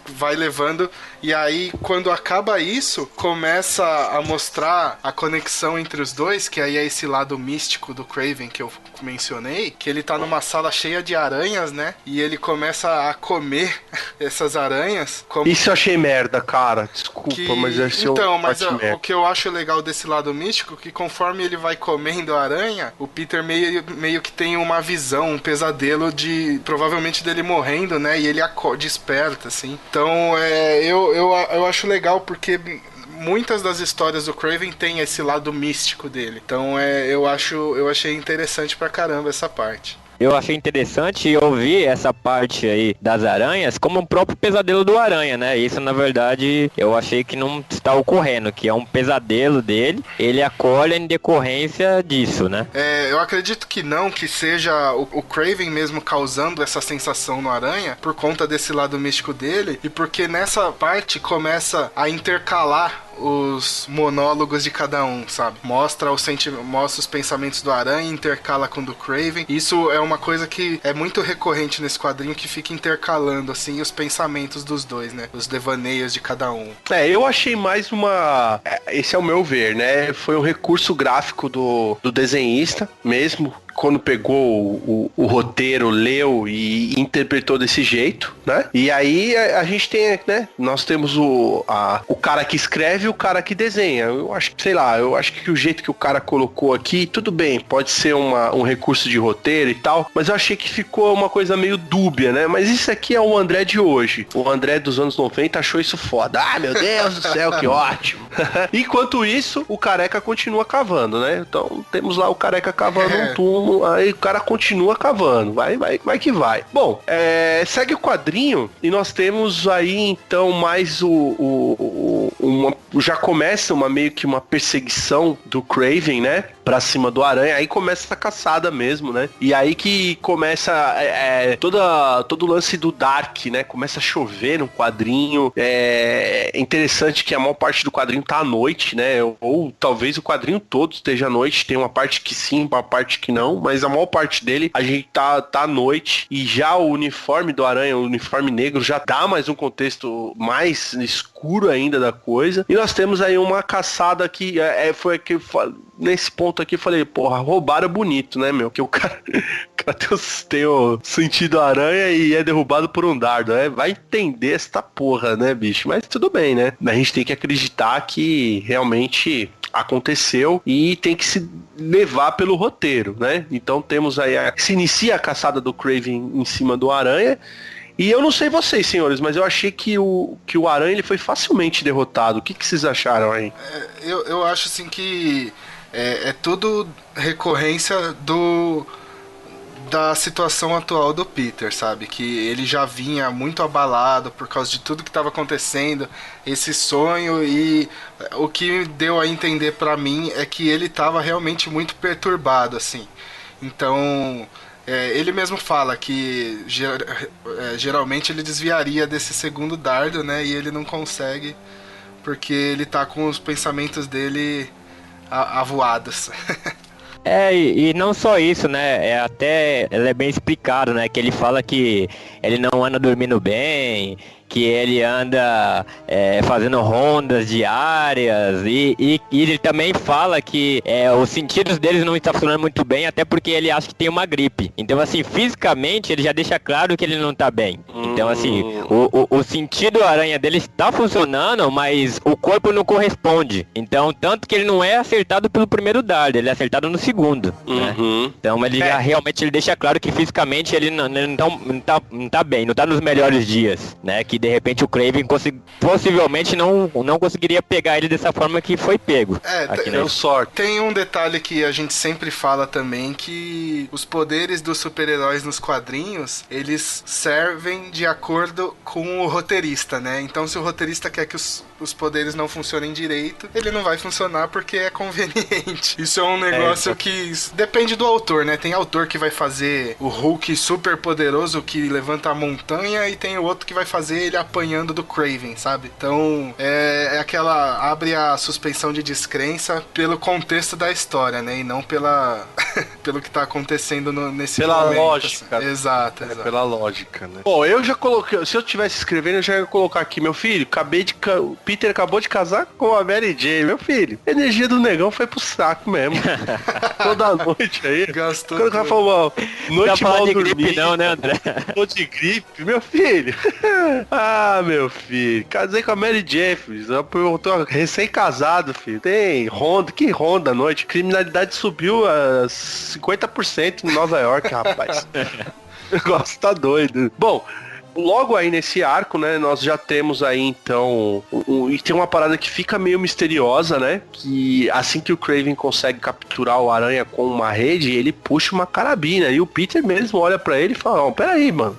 Vai levando, e aí quando acaba isso, começa a mostrar a conexão entre os dois, que aí é esse lado místico do Kraven que eu mencionei, que ele tá numa sala cheia de aranhas, né? E ele começa a comer essas aranhas. Isso eu achei merda, cara. Desculpa, mas eu achei o que eu acho legal desse lado místico, que conforme ele vai comendo a aranha, o Peter meio que tem uma visão, um pesadelo provavelmente dele morrendo, né? E ele desperta, assim. Então, eu acho legal porque muitas das histórias do Kraven tem esse lado místico dele. Então, eu achei interessante pra caramba essa parte. Eu achei interessante ouvir essa parte aí das aranhas como um próprio pesadelo do Aranha, né? Isso, na verdade, eu achei que não está ocorrendo, que é um pesadelo dele, ele acolhe em decorrência disso, né? Eu acredito que não, que seja o Kraven mesmo causando essa sensação no Aranha, por conta desse lado místico dele, e porque nessa parte começa a intercalar os monólogos de cada um, sabe? Mostra os pensamentos do Aranha, intercala com o do Kraven. Isso é uma coisa que é muito recorrente nesse quadrinho, que fica intercalando, assim, os pensamentos dos dois, né? Os devaneios de cada um. Eu achei mais uma... Esse é o meu ver, né? Foi um recurso gráfico do desenhista mesmo, quando pegou o roteiro, leu e interpretou desse jeito, né? E aí a gente tem, né? Nós temos o cara que escreve e o cara que desenha. Eu acho que, sei lá, eu acho que o jeito que o cara colocou aqui, tudo bem, pode ser um recurso de roteiro e tal, mas eu achei que ficou uma coisa meio dúbia, né? Mas isso aqui é o André de hoje. O André dos anos 90 achou isso foda. Ah, meu Deus do céu, que ótimo. Enquanto isso, o Careca continua cavando, né? Então, temos lá o Careca cavando um túmulo. Aí o cara continua cavando, vai que vai. Bom, segue o quadrinho e nós temos aí então mais já começa meio que uma perseguição do Kraven, né? Pra cima do Aranha, aí começa essa caçada mesmo, né? E aí que começa todo o lance do Dark, né? Começa a chover no quadrinho. É interessante que a maior parte do quadrinho tá à noite, né? Ou talvez o quadrinho todo esteja à noite. Tem uma parte que sim, uma parte que não, mas a maior parte dele a gente tá à noite. E já o uniforme do Aranha, o uniforme negro, já dá mais um contexto mais escuro ainda da coisa. E nós temos aí uma caçada que foi que nesse ponto aqui eu falei, porra, roubaram bonito, né, meu? Que o cara tem o sentido aranha e é derrubado por um dardo, né? Vai entender esta porra, né, bicho? Mas tudo bem, né? A gente tem que acreditar que realmente aconteceu e tem que se levar pelo roteiro, né? Então temos aí, se inicia a caçada do Kraven em cima do Aranha. E eu não sei vocês, senhores, mas eu achei que o Aranha ele foi facilmente derrotado. O que vocês acharam aí? Eu acho assim que é tudo recorrência da situação atual do Peter, sabe? Que ele já vinha muito abalado por causa de tudo que estava acontecendo, esse sonho, e o que deu a entender pra mim é que ele estava realmente muito perturbado, assim. Então, ele mesmo fala que geralmente ele desviaria desse segundo dardo, né? E ele não consegue porque ele tá com os pensamentos dele avoados. E não só isso, né? Ele é bem explicado, né? Que ele fala que ele não anda dormindo bem, que ele anda fazendo rondas diárias e ele também fala que os sentidos dele não estão funcionando muito bem, até porque ele acha que tem uma gripe. Então, assim, fisicamente ele já deixa claro que ele não tá bem. Então, assim, o sentido aranha dele está funcionando, mas o corpo não corresponde. Então, tanto que ele não é acertado pelo primeiro dardo, ele é acertado no segundo. Né? Então, ele já realmente ele deixa claro que fisicamente ele não tá bem, não tá nos melhores dias, né? Que de repente o Kraven possivelmente não conseguiria pegar ele dessa forma que foi pego. Deu sorte. Tem um detalhe que a gente sempre fala também, que os poderes dos super-heróis nos quadrinhos, eles servem de acordo com o roteirista, né? Então se o roteirista quer que os poderes não funcionem direito, ele não vai funcionar porque é conveniente. Isso é um negócio que depende do autor, né? Tem autor que vai fazer o Hulk super poderoso que levanta a montanha e tem o outro que vai fazer ele apanhando do Kraven, sabe? Então, é aquela... abre a suspensão de descrença pelo contexto da história, né? E não pelo que tá acontendo nesse pela momento. Lógica. Assim. Exato. Pela lógica, né? Bom, eu já coloquei... Se eu tivesse escrevendo, eu já ia colocar aqui. Meu filho, o Peter acabou de casar com a Mary Jane. Meu filho, a energia do negão foi pro saco mesmo. Toda noite aí. Gastou quando o cara falou, noite mal de dormida. Gripe não, né, André? Tô de gripe, meu filho. Ah, meu filho. Casei com a Mary Jeffries. Eu tô recém-casado, filho. Tem ronda. Que ronda à noite? Criminalidade subiu a 50% em Nova York, rapaz. O negócio tá doido. Bom, logo aí nesse arco, né, nós já temos aí, então, e tem uma parada que fica meio misteriosa, né, que assim que o Kraven consegue capturar o Aranha com uma rede, ele puxa uma carabina, e o Peter mesmo olha pra ele e fala, peraí, mano,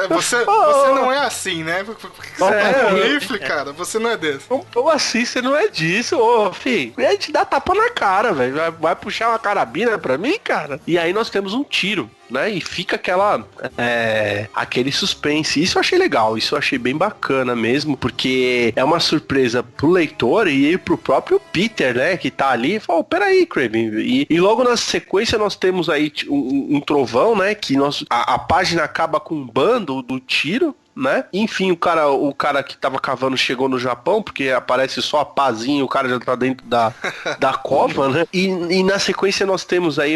você não é assim, né, você é um rifle, cara, você não é desse. Como assim você não é disso, filho? Ele te dá tapa na cara, velho, vai puxar uma carabina pra mim, cara? E aí nós temos um tiro né? E fica aquele suspense. Isso eu achei legal, isso eu achei bem bacana mesmo, porque é uma surpresa pro leitor e pro próprio Peter, né? Que tá ali e fala, peraí, Kraven. E logo na sequência nós temos aí um trovão, né? Que a página acaba com um bando do tiro, né? Enfim, o cara que tava cavando chegou no Japão, porque aparece só a pazinha e o cara já tá dentro da cova, né? E na sequência nós temos aí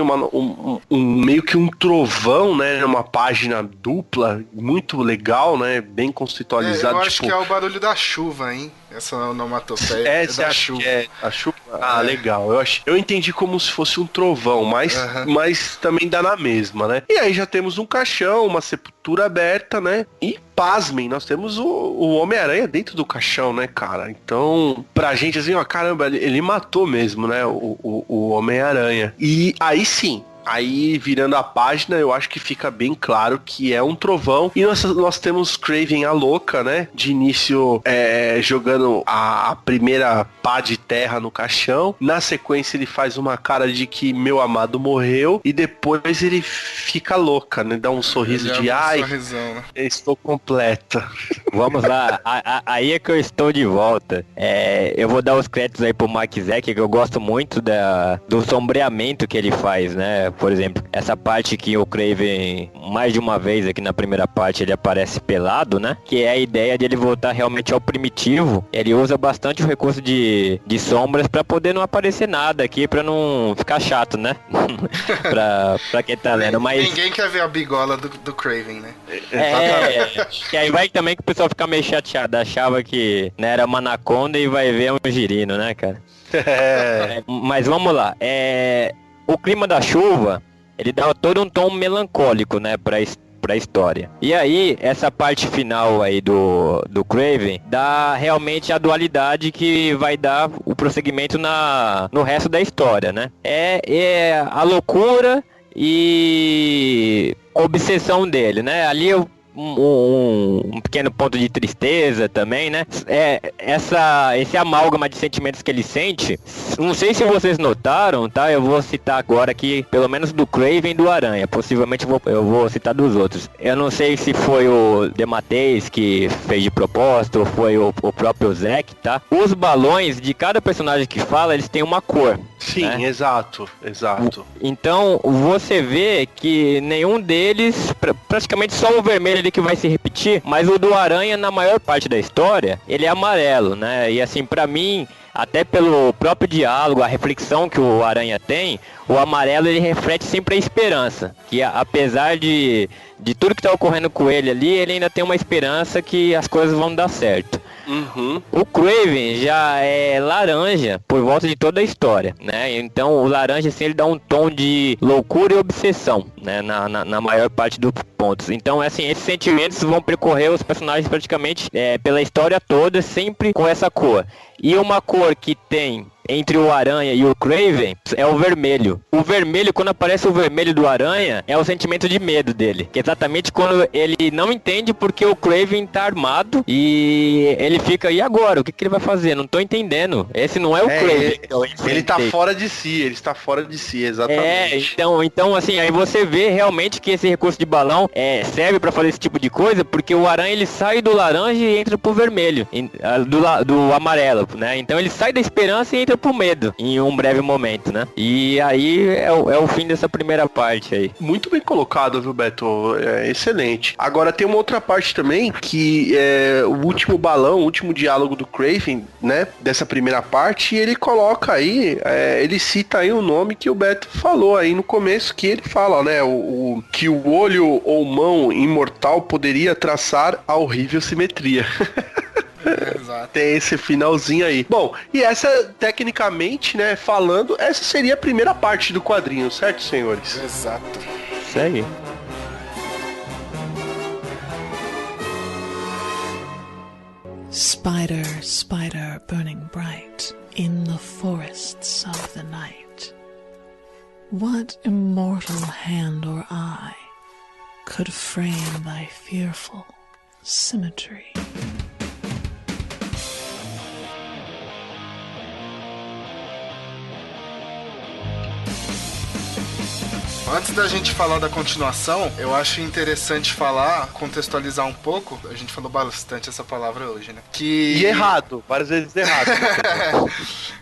meio que um trovão, né? Uma página dupla, muito legal, né? Bem conceitualizado. Eu acho que é o barulho da chuva, hein? Essa onomatopeia é da chuva. A chuva? Ah, legal. Eu entendi como se fosse um trovão, mas também dá na mesma, né? E aí já temos um caixão, uma sepultura aberta, né? E pasmem, nós temos o Homem-Aranha dentro do caixão, né, cara? Então, pra gente assim, ó, caramba, ele matou mesmo, né? O Homem-Aranha. E aí sim. Aí, virando a página, eu acho que fica bem claro que é um trovão. E nós temos Kraven a louca, né? De início, jogando a primeira pá de terra no caixão. Na sequência, ele faz uma cara de que meu amado morreu. E depois ele fica louca, né? Dá um sorriso de ai, né? Eu estou completa. Vamos lá, aí é que eu estou de volta. Eu vou dar os créditos aí pro Mike Zeck, que eu gosto muito do sombreamento que ele faz, né? Por exemplo, essa parte que o Kraven, mais de uma vez aqui na primeira parte, ele aparece pelado, né? Que é a ideia de ele voltar realmente ao primitivo. Ele usa bastante o recurso de sombras pra poder não aparecer nada aqui, pra não ficar chato, né? pra quem tá lendo, mas... Ninguém quer ver a bigola do Kraven, né? E aí vai também que o pessoal fica meio chateado, achava que, né, era uma anaconda e vai ver um girino, né, cara? Mas vamos lá, o clima da chuva, ele dá todo um tom melancólico, né, pra história. E aí, essa parte final aí do Kraven dá realmente a dualidade que vai dar o prosseguimento no resto da história, né? É a loucura e obsessão dele, né? Ali um pequeno ponto de tristeza também, né? Esse amálgama de sentimentos que ele sente, não sei se vocês notaram, tá? Eu vou citar agora aqui, pelo menos do Kraven e do Aranha, possivelmente eu vou citar dos outros. Eu não sei se foi o DeMatteis que fez de propósito, ou foi o próprio Zack, tá? Os balões de cada personagem que fala, eles têm uma cor. Sim, né? Exato. Então, você vê que nenhum deles, praticamente só o vermelho ali que vai se repetir, mas o do Aranha, na maior parte da história, ele é amarelo, né? E assim, pra mim, até pelo próprio diálogo, a reflexão que o Aranha tem, o amarelo ele reflete sempre a esperança, que apesar de tudo que tá ocorrendo com ele ali, ele ainda tem uma esperança que as coisas vão dar certo. Uhum. O Kraven já é laranja por volta de toda a história, né? Então o laranja assim, ele dá um tom de loucura e obsessão, né? Na maior parte dos pontos. Então assim, esses sentimentos vão percorrer os personagens praticamente pela história toda, sempre com essa cor. E uma cor que tem entre o Aranha e o Kraven é o vermelho. O vermelho, quando aparece o vermelho do Aranha, é o sentimento de medo dele. Que é exatamente quando ele não entende porque o Kraven tá armado e ele fica, e agora? O que ele vai fazer? Não tô entendendo. Esse não é o Kraven. Ele tá fora de si, exatamente. Então assim, aí você vê realmente que esse recurso de balão serve pra fazer esse tipo de coisa, porque o Aranha ele sai do laranja e entra pro vermelho, do amarelo, né? Então ele sai da esperança e entra pro medo em um breve momento, né? E aí é o fim dessa primeira parte aí. Muito bem colocado, viu, Beto? Excelente. Agora tem uma outra parte também que é o último balão, o último diálogo do Kraven, né? Dessa primeira parte, e ele coloca aí, ele cita aí o nome que o Beto falou aí no começo, que ele fala, né? Que o olho ou mão imortal poderia traçar a horrível simetria. Exato. Tem esse finalzinho aí. Bom, e essa, tecnicamente, né, falando, essa seria a primeira parte do quadrinho, certo, senhores? Exato. Segue. Spider, spider burning bright in the forests of the night, what immortal hand or eye could frame thy fearful symmetry? antes da gente falar da continuação, eu acho interessante falar, contextualizar um pouco. A gente falou bastante essa palavra hoje, né? E errado, várias vezes errado.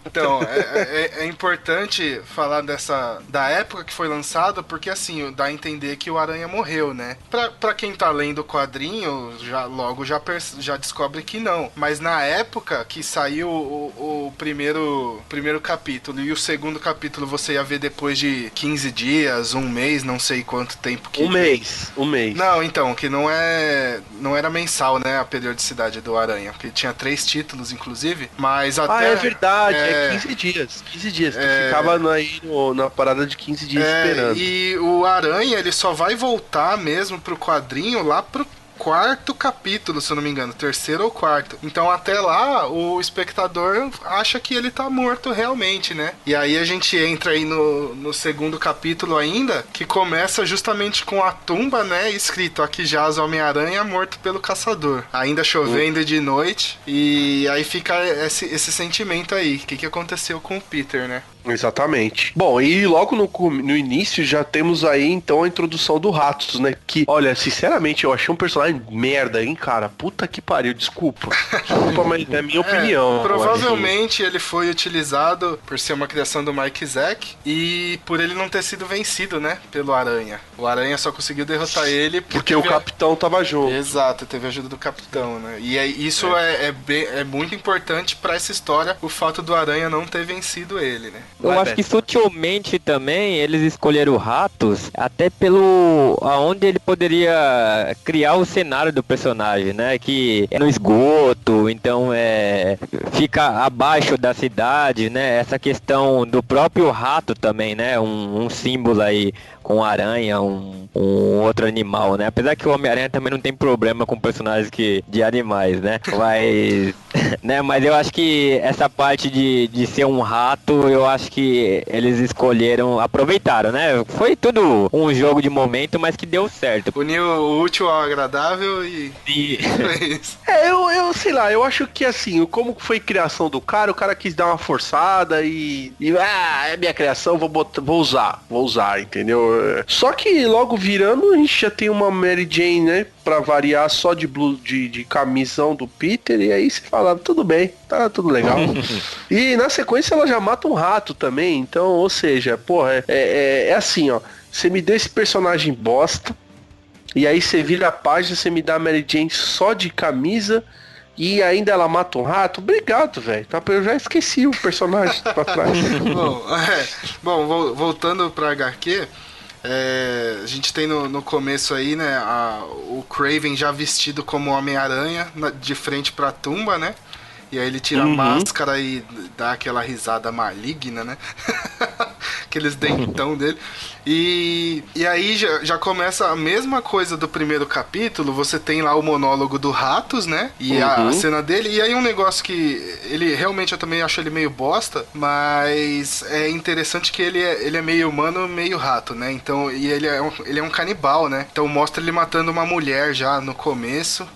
Então, é importante falar da época que foi lançado, porque assim, dá a entender que o Aranha morreu, né? Pra quem tá lendo o quadrinho, já descobre que não. Mas na época que saiu o primeiro capítulo e o segundo capítulo você ia ver depois de 15 dias, um mês, não sei quanto tempo que... Um mês. Não, então, que não era mensal, né, a periodicidade do Aranha, porque tinha 3 títulos, inclusive, mas até... é verdade, 15 dias. 15 dias, tu ficava aí na parada de 15 dias esperando. E o Aranha, ele só vai voltar mesmo pro quadrinho lá pro 4º capítulo, se eu não me engano, 3º ou 4º. Então até lá o espectador acha que ele tá morto realmente, né? E aí a gente entra aí no segundo capítulo ainda, que começa justamente com a tumba, né, escrito: aqui jaz Homem-Aranha morto pelo caçador. Ainda chovendo de noite, e aí fica esse sentimento aí. O que aconteceu com o Peter, né? Exatamente. Bom, e logo no início já temos aí então a introdução do Ratos, né? Que, olha, sinceramente, eu achei um personagem merda, hein, cara? Puta que pariu, desculpa, mas é a minha opinião. Provavelmente ele foi utilizado por ser uma criação do Mike Zeck e por ele não ter sido vencido, né? Pelo Aranha. O Aranha só conseguiu derrotar ele porque o Capitão tava junto. Exato, teve a ajuda do Capitão, né? E isso é muito importante pra essa história, o fato do Aranha não ter vencido ele, né? Eu acho que sutilmente também eles escolheram o Ratos até pelo aonde ele poderia criar o cenário do personagem, né? Que é no esgoto, então fica abaixo da cidade, né? Essa questão do próprio rato também, né? Um símbolo aí com aranha, um outro animal, né? Apesar que o Homem-Aranha também não tem problema com personagens de animais, né? Mas, né? Mas eu acho que essa parte de ser um rato, eu acho que eles escolheram, aproveitaram, né? Foi tudo um jogo de momento, mas que deu certo. Uniu o útil ao agradável e... Foi isso. Eu sei lá, eu acho que assim, como foi criação do cara, o cara quis dar uma forçada e é minha criação, vou usar, entendeu? Só que logo virando, a gente já tem uma Mary Jane, né? Pra variar, só de de camisão do Peter, e aí você fala, tudo bem, tá tudo legal. E na sequência ela já mata um rato também, então, ou seja, porra, é assim, ó, você me deu esse personagem bosta, e aí você vira a página, você me dá a Mary Jane só de camisa, e ainda ela mata um rato? Obrigado, velho. Eu já esqueci o personagem pra trás. Bom, voltando pra HQ, a gente tem no começo aí, né, o Kraven já vestido como Homem-Aranha, de frente pra tumba, né? E aí ele tira a máscara e dá aquela risada maligna, né? Aqueles dentão dele. E aí já começa a mesma coisa do primeiro capítulo. Você tem lá o monólogo do Ratos, né? E a cena dele. E aí um negócio que ele realmente, eu também acho ele meio bosta, mas é interessante que ele é meio humano, meio rato, né? Então, e ele é um canibal, né? Então mostra ele matando uma mulher já no começo.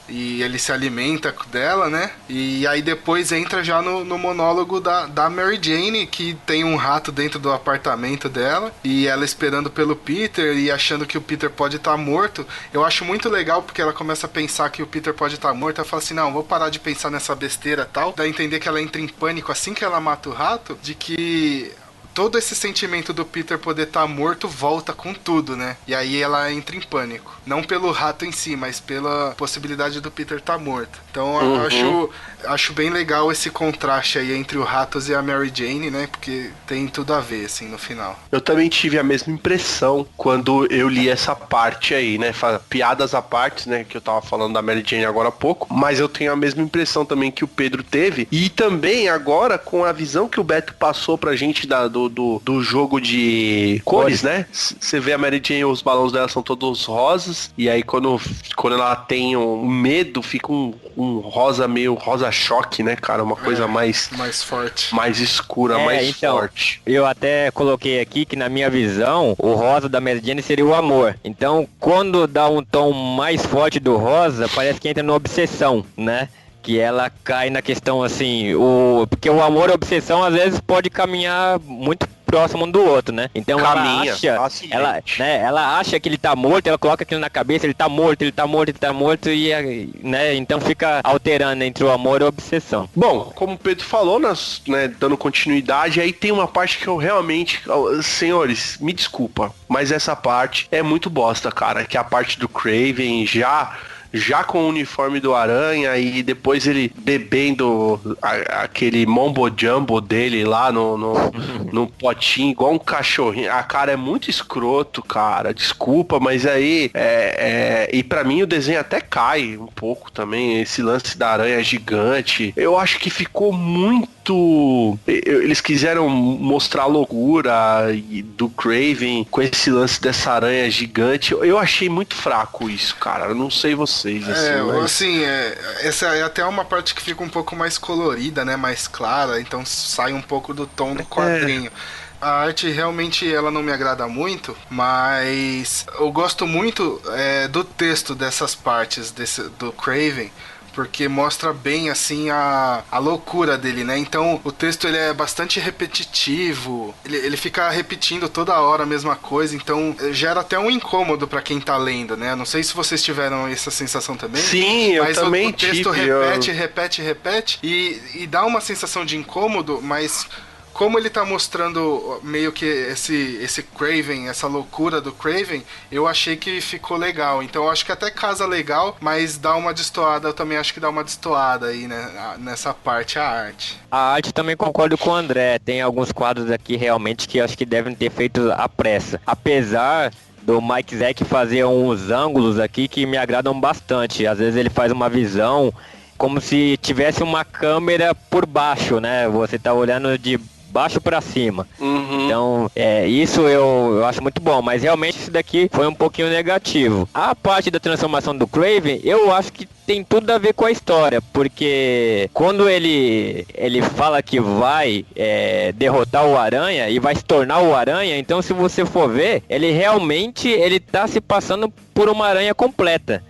E ele se alimenta dela, né? E aí depois entra já no monólogo da Mary Jane, que tem um rato dentro do apartamento dela, e ela esperando pelo Peter e achando que o Peter pode estar morto. Eu acho muito legal porque ela começa a pensar que o Peter pode estar morto. Ela fala assim, não, vou parar de pensar nessa besteira e tal. Dá a entender que ela entra em pânico assim que ela mata o rato, de que todo esse sentimento do Peter poder estar morto volta com tudo, né? E aí ela entra em pânico. Não pelo rato em si, mas pela possibilidade do Peter estar morto. Então eu acho bem legal esse contraste aí entre o Ratos e a Mary Jane, né? Porque tem tudo a ver, assim, no final. Eu também tive a mesma impressão quando eu li essa parte aí, né? Piadas à parte, né? Que eu tava falando da Mary Jane agora há pouco. Mas eu tenho a mesma impressão também que o Pedro teve. E também agora com a visão que o Beto passou pra gente do jogo de cores, né? Você vê a Mary Jane, os balões dela são todos rosas. E aí quando ela tem um medo, fica um rosa meio rosa choque, né, cara? Uma coisa mais forte. Mais escura, mais forte. Eu até coloquei aqui que na minha visão, o rosa da Mary Jane seria o amor. Então, quando dá um tom mais forte do rosa, parece que entra na obsessão, né? Que ela cai na questão assim, porque o amor e a obsessão às vezes pode caminhar muito próximo um do outro, né? Então Caminha, ela acha que ele tá morto, ela coloca aquilo na cabeça, ele tá morto, ele tá morto, ele tá morto, e né, então fica alterando entre o amor e a obsessão. Bom, como o Pedro falou, né, dando continuidade, aí tem uma parte que eu realmente, senhores, me desculpa, mas essa parte é muito bosta, cara, que é a parte do Kraven já com o uniforme do Aranha e depois ele bebendo aquele mombo jumbo dele lá no potinho, igual um cachorrinho. A cara é muito escroto, cara. Desculpa, mas aí e pra mim o desenho até cai um pouco também. Esse lance da aranha gigante. Eu acho que ficou muito. Eles quiseram mostrar a loucura do Kraven com esse lance dessa aranha gigante. Eu achei muito fraco isso, cara. Eu não sei vocês. Essa é até uma parte que fica um pouco mais colorida, né? Mais clara. Então sai um pouco do tom do quadrinho. A arte realmente ela não me agrada muito, mas eu gosto muito do texto dessas partes do Kraven, porque mostra bem, assim, a loucura dele, né? Então, o texto, ele é bastante repetitivo, ele fica repetindo toda hora a mesma coisa, então gera até um incômodo pra quem tá lendo, né? Não sei se vocês tiveram essa sensação também. Sim, eu também tive. Mas o texto repete, e dá uma sensação de incômodo, mas... Como ele tá mostrando meio que esse Kraven, essa loucura do Kraven, eu achei que ficou legal. Então eu acho que até casa legal, mas dá uma destoada, eu também acho que dá uma destoada aí, né, nessa parte, a arte. A arte também concordo com o André, tem alguns quadros aqui realmente que eu acho que devem ter feito à pressa. Apesar do Mike Zeck fazer uns ângulos aqui que me agradam bastante. Às vezes ele faz uma visão como se tivesse uma câmera por baixo, né? Você tá olhando de baixo pra cima. Uhum. Então, isso eu acho muito bom, mas realmente isso daqui foi um pouquinho negativo. A parte da transformação do Kraven, eu acho que tem tudo a ver com a história, porque quando ele fala que vai derrotar o Aranha e vai se tornar o Aranha, então se você for ver, ele realmente tá se passando por uma aranha completa.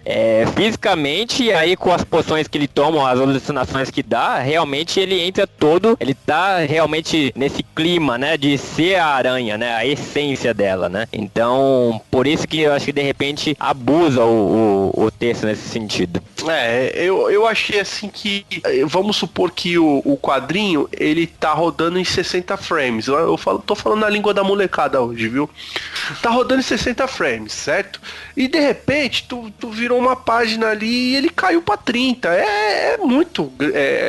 Fisicamente, aí com as poções que ele toma, as alucinações que dá, realmente ele entra todo, ele tá realmente nesse clima, né, de ser a aranha, né, a essência dela, né. Então, por isso que eu acho que de repente abusa o texto nesse sentido. Eu achei assim que, vamos supor que o quadrinho, ele tá rodando em 60 frames. Tô falando na língua da molecada hoje, viu? Tá rodando em 60 frames, certo? E de repente, tu virou uma página ali e ele caiu pra 30. É muito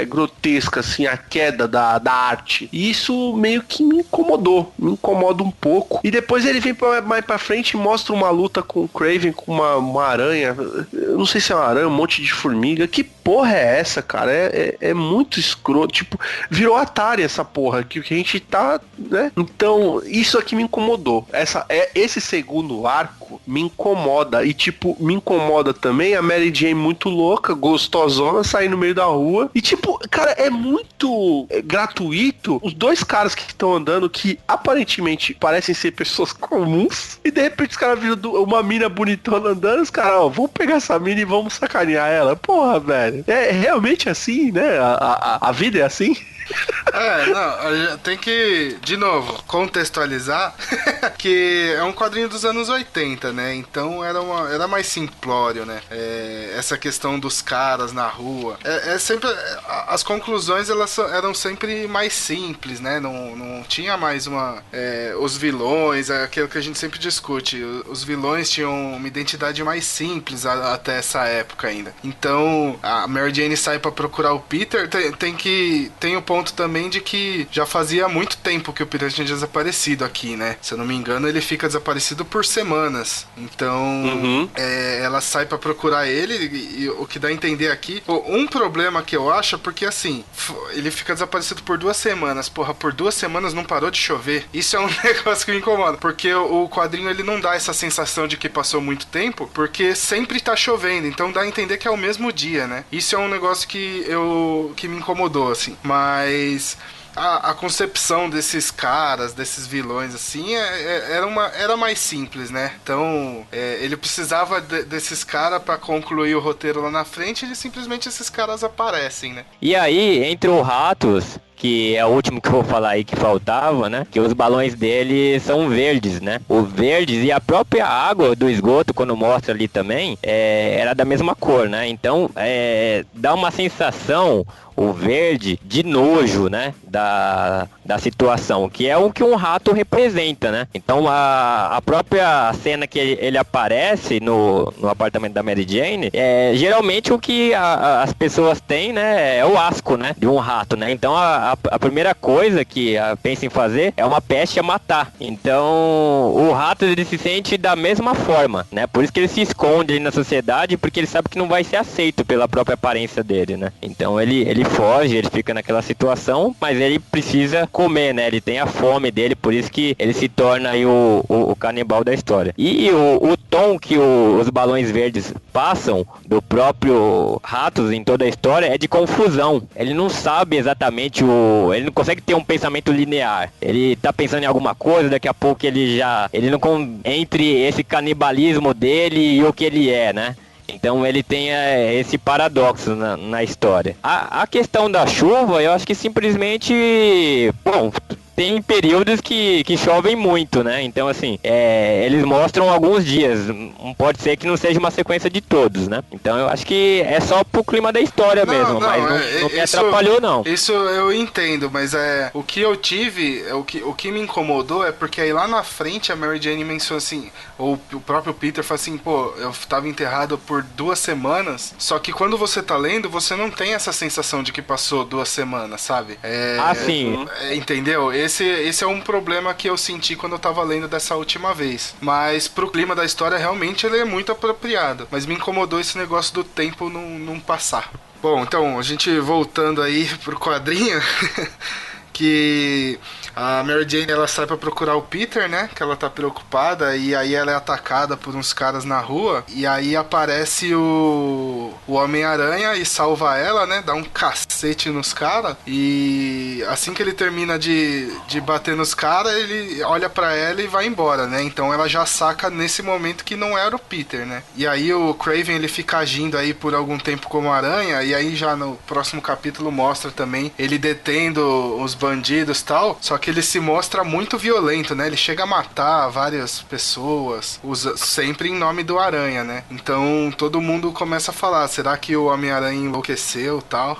grotesca, assim, a queda da arte. E isso meio que me incomoda um pouco. E depois ele vem mais pra frente e mostra uma luta com o Kraven, com uma aranha. Eu não sei se é uma aranha, um monte de formiga. Que porra é essa, cara? É muito escroto. Tipo, virou Atari essa porra, que a gente tá, né? Então, isso aqui me incomodou. Esse segundo arco me incomoda. E, tipo, me incomoda também a Mary Jane muito louca, gostosona, sair no meio da rua. E, tipo, cara, é muito gratuito. Os dois caras que estão andando, que aparentemente parecem ser pessoas comuns, e de repente os caras viram uma mina bonitona andando, os caras, vamos pegar essa mina e vamos sacanear ela. Porra, velho. É realmente assim, né? A vida é assim? Tem que, de novo, contextualizar que é um quadrinho dos anos 80, né? Então era mais simplório, né? Essa questão dos caras na rua. Sempre, as conclusões eram sempre mais simples, né? Não tinha mais os vilões, aquilo que a gente sempre discute. Os vilões tinham uma identidade mais simples até essa época ainda. Então, a Mary Jane sai pra procurar o Peter, tem o ponto também de que já fazia muito tempo que o Peter tinha desaparecido aqui, né? Se eu não me engano, ele fica desaparecido por semanas. Então, ela sai pra procurar ele, e o que dá a entender aqui... Um problema que eu acho, porque assim, ele fica desaparecido por 2 semanas. Porra, por 2 semanas não parou de chover. Isso é um negócio que me incomoda, porque o quadrinho, ele não dá essa sensação de que passou muito tempo, porque sempre tá chovendo. Então dá a entender que é o mesmo dia, né? Isso é um negócio que me incomodou, assim. Mas a concepção desses caras, desses vilões, assim, era mais simples, né? Então, ele precisava desses caras pra concluir o roteiro lá na frente, e simplesmente esses caras aparecem, né? E aí, entre o Ratos que é o último que eu vou falar aí que faltava, né? Que os balões dele são verdes, né? Os verdes e a própria água do esgoto, quando mostra ali também, era da mesma cor, né? Então, dá uma sensação, o verde, de nojo, né? Da situação, que é o que um rato representa, né? Então, a própria cena que ele aparece no apartamento da Mary Jane, geralmente o que as pessoas têm, né? É o asco, né? De um rato, né? Então, a primeira coisa que pensa em fazer é uma peste a matar. Então, o rato, ele se sente da mesma forma, né? Por isso que ele se esconde ali na sociedade, porque ele sabe que não vai ser aceito pela própria aparência dele, né? Então, ele foge, ele fica naquela situação, mas ele precisa comer, né? Ele tem a fome dele, por isso que ele se torna aí o canibal da história. E o tom que os balões verdes passam do próprio Ratos em toda a história é de confusão. Ele não sabe exatamente ele não consegue ter um pensamento linear. Ele tá pensando em alguma coisa, daqui a pouco ele não entre esse canibalismo dele e o que ele é, né? Então ele tem esse paradoxo na história. A questão da chuva, eu acho que simplesmente, bom, tem períodos que chovem muito, né? Então, assim, eles mostram alguns dias. Não pode ser que não seja uma sequência de todos, né? Então, eu acho que é só pro clima da história mesmo, mas não me atrapalhou, não. Isso eu entendo, mas o que eu tive, o que me incomodou é porque aí lá na frente a Mary Jane menciona assim, ou o próprio Peter fala assim, pô, eu tava enterrado por 2 semanas, só que quando você tá lendo, você não tem essa sensação de que passou 2 semanas, sabe? Sim. Entendeu? Esse é um problema que eu senti quando eu tava lendo dessa última vez. Mas pro clima da história, realmente ele é muito apropriado. Mas me incomodou esse negócio do tempo não passar. Bom, então, a gente voltando aí pro quadrinho, que a Mary Jane, ela sai pra procurar o Peter, né? Que ela tá preocupada, e aí ela é atacada por uns caras na rua, e aí aparece o Homem-Aranha e salva ela, né? Dá um cacete nos caras, e assim que ele termina de bater nos caras, ele olha pra ela e vai embora, né? Então ela já saca nesse momento que não era o Peter, né? E aí o Kraven, ele fica agindo aí por algum tempo como aranha, e aí já no próximo capítulo mostra também ele detendo os bandidos e tal, só que ele se mostra muito violento, né? Ele chega a matar várias pessoas, sempre em nome do Aranha, né? Então todo mundo começa a falar, será que o Homem-Aranha enlouqueceu e tal?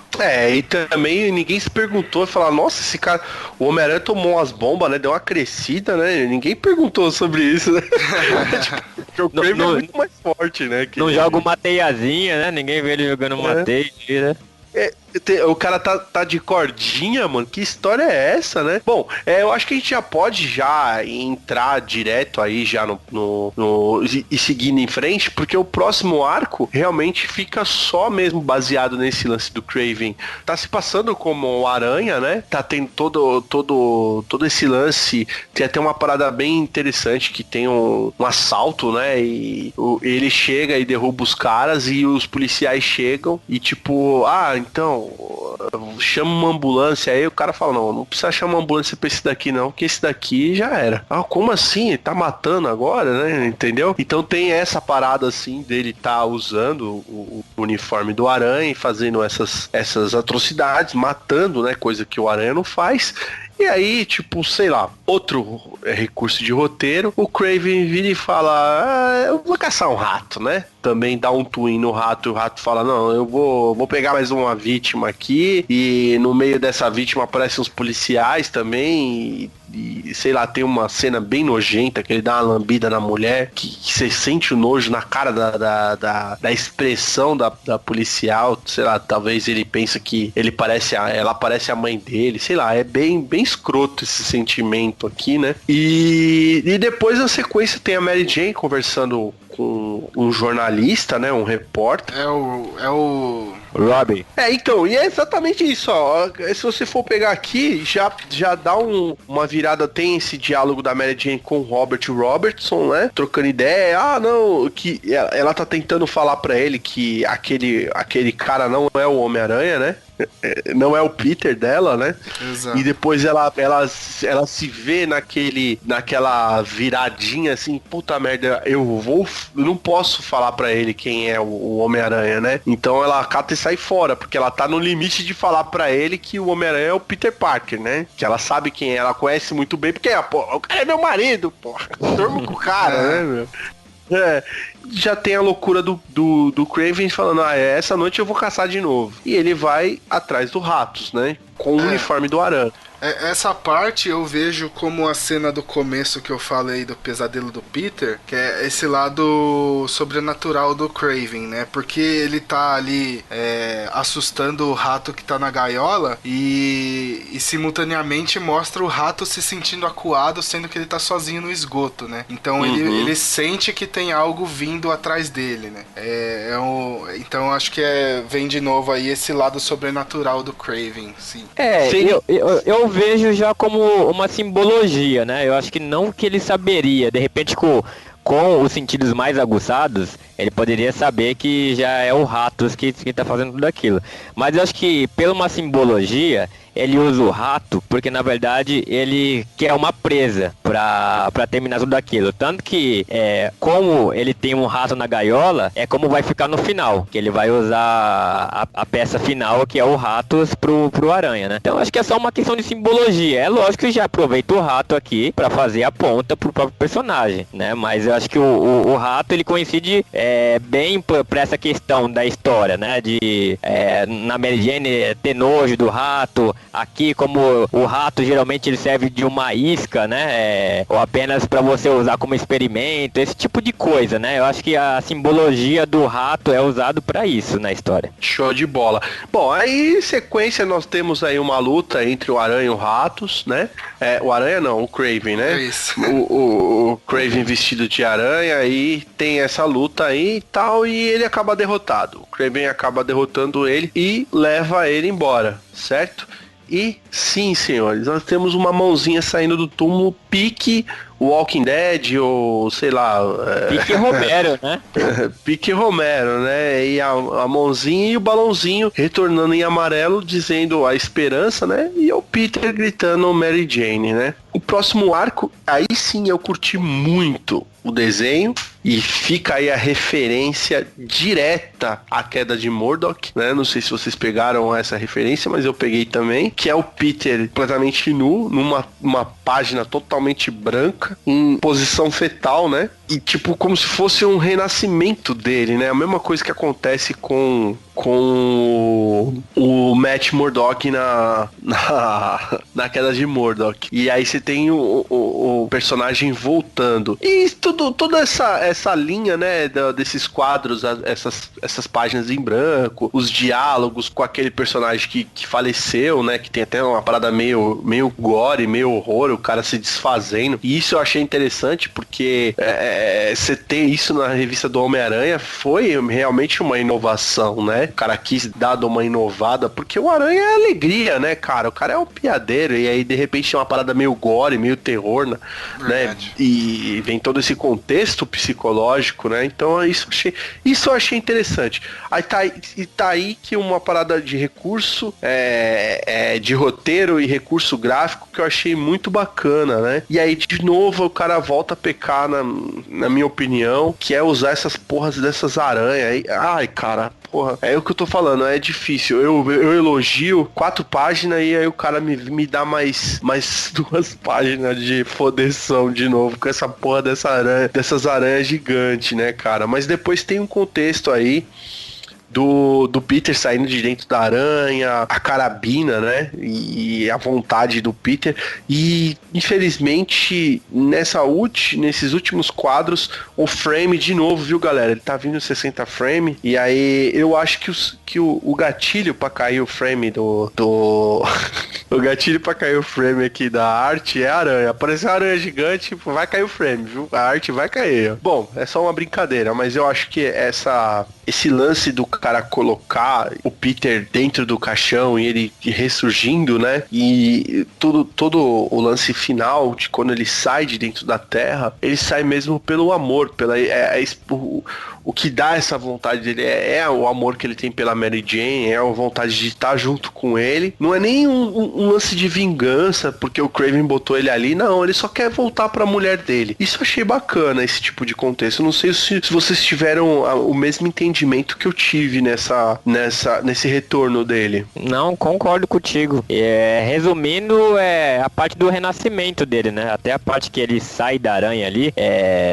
E também ninguém se perguntou, falar, nossa, esse cara, o Homem-Aranha tomou umas bombas, né? Deu uma crescida, né? Ninguém perguntou sobre isso, né? Porque o Kraven é muito mais forte, né? Não joga uma teiazinha, né? Ninguém vê ele jogando uma teia, né? O cara tá de cordinha, mano. Que história é essa, né? Bom, eu acho que a gente já pode entrar direto aí já e seguindo em frente, porque o próximo arco realmente fica só mesmo baseado nesse lance do Kraven. Tá se passando como o Aranha, né? Tá tendo todo esse lance. Tem até uma parada bem interessante que tem um assalto, né? E ele chega e derruba os caras e os policiais chegam e tipo, então chama uma ambulância. Aí o cara fala, não precisa chamar uma ambulância pra esse daqui não, porque esse daqui já era. Como assim? Ele tá matando agora, né? Entendeu? Então tem essa parada assim dele tá usando o uniforme do Aranha e fazendo essas atrocidades, matando, né? Coisa que o Aranha não faz. E aí, tipo, sei lá, outro recurso de roteiro, o Kraven vira e fala, eu vou caçar um rato, né? Também dá um twin no rato e o rato fala, não, eu vou pegar mais uma vítima aqui, e no meio dessa vítima aparecem uns policiais também, e sei lá, tem uma cena bem nojenta que ele dá uma lambida na mulher, que você sente o nojo na cara da expressão da policial, sei lá, talvez ele pensa que ela parece a mãe dele, sei lá, é bem escroto esse sentimento aqui, né? E depois na sequência tem a Mary Jane conversando com um jornalista, né? Um repórter. É o Robbie. Então, e é exatamente isso, ó. Se você for pegar aqui, já dá uma virada, tem esse diálogo da Mary Jane com o Robert Robertson, né? Trocando ideia. Que ela tá tentando falar pra ele que aquele cara não é o Homem-Aranha, né? não é o Peter dela, né? Exato. E depois ela se vê naquela viradinha assim, puta merda, eu não posso falar pra ele quem é o Homem-Aranha, né? Então ela cata e sai fora, porque ela tá no limite de falar pra ele que o Homem-Aranha é o Peter Parker, né? Que ela sabe quem é, ela conhece muito bem, porque o cara é meu marido, porra. Durmo com o cara, né, meu? Já tem a loucura do Kraven falando, essa noite eu vou caçar de novo. E ele vai atrás do Ratos, né? Com o uniforme do Aranha. Essa parte eu vejo como a cena do começo que eu falei do pesadelo do Peter, que é esse lado sobrenatural do Kraven, né? Porque ele tá ali assustando o rato que tá na gaiola e simultaneamente mostra o rato se sentindo acuado, sendo que ele tá sozinho no esgoto, né? Então ele sente que tem algo vindo atrás dele, né? Então acho que vem de novo aí esse lado sobrenatural do Kraven, sim. Eu vejo já como uma simbologia, né? Eu acho que não que ele saberia, de repente com os sentidos mais aguçados, ele poderia saber que já é o Ratos que tá fazendo tudo aquilo. Mas eu acho que, pela uma simbologia, ele usa o rato porque, na verdade, ele quer uma presa pra terminar tudo aquilo. Tanto que, como ele tem um rato na gaiola, é como vai ficar no final, que ele vai usar a peça final, que é o Ratos pro Aranha, né? Então, acho que é só uma questão de simbologia. É lógico que já aproveita o rato aqui pra fazer a ponta pro próprio personagem, né? Mas eu acho que o rato, ele coincide bem pra essa questão da história, né? Na Mary Jane ter nojo do rato. Aqui, como o rato geralmente ele serve de uma isca, né? Ou apenas para você usar como experimento, esse tipo de coisa, né? Eu acho que a simbologia do rato é usado para isso na história. Show de bola. Bom, aí em sequência nós temos aí uma luta entre o Aranha e o Ratos, né? O Aranha não, o Kraven, né? É isso. O Kraven vestido de aranha e tem essa luta aí e tal, e ele acaba derrotado. O Kraven acaba derrotando ele e leva ele embora, certo? E sim, senhores, nós temos uma mãozinha saindo do túmulo, pique Walking Dead ou sei lá... Pique Romero, né? Pique Romero, né? E a mãozinha e o balãozinho retornando em amarelo, dizendo a esperança, né? E o Peter gritando Mary Jane, né? O próximo arco, aí sim eu curti muito o desenho. E fica aí a referência direta à queda de Murdoch, né? Não sei se vocês pegaram essa referência, mas eu peguei também. Que é o Peter completamente nu, numa página totalmente branca, em posição fetal, né? E tipo, como se fosse um renascimento dele, né? A mesma coisa que acontece com o Matt Murdock na queda de Murdoch. E aí você tem o personagem voltando. E toda essa linha, né, desses quadros, essas páginas em branco, os diálogos com aquele personagem que faleceu, né, que tem até uma parada meio gore, meio horror, o cara se desfazendo. E isso eu achei interessante porque você ter isso na revista do Homem-Aranha foi realmente uma inovação, né? O cara quis dar uma inovada, porque o Aranha é alegria, né, cara? O cara é um piadeiro, e aí de repente tem uma parada meio gore, meio terror, né? E vem todo esse contexto psicológico, né? Então isso eu achei interessante. Aí tá aí que uma parada de recurso, de roteiro e recurso gráfico que eu achei muito bacana, né? E aí de novo o cara volta a pecar, na minha opinião, que é usar essas porras dessas aranhas. Ai, cara, porra, é o que eu tô falando, é difícil. Eu elogio 4 páginas e aí o cara me dá mais 2 páginas de fodeção de novo com essa porra dessas aranhas gigantes, né, cara? Mas depois tem um contexto aí do Peter saindo de dentro da aranha, a carabina, né? E a vontade do Peter. E, infelizmente, nesses últimos quadros, o frame de novo, viu, galera? Ele tá vindo 60 frame. E aí, eu acho que o gatilho pra cair o frame o gatilho pra cair o frame aqui da arte é a aranha. Apareceu a aranha gigante, vai cair o frame, viu? A arte vai cair. Bom, é só uma brincadeira, mas eu acho que esse lance do cara colocar o Peter dentro do caixão e ele ressurgindo, né? E todo o lance final de quando ele sai de dentro da Terra, ele sai mesmo pelo amor, o que dá essa vontade dele é o amor que ele tem pela Mary Jane, é a vontade de estar junto com ele. Não é nem um lance de vingança, porque o Kraven botou ele ali, não, ele só quer voltar pra mulher dele. Isso eu achei bacana, esse tipo de contexto. Eu não sei se vocês tiveram o mesmo entendimento que eu tive nesse retorno dele. Não, concordo contigo. Resumindo, a parte do renascimento dele, né? Até a parte que ele sai da aranha ali,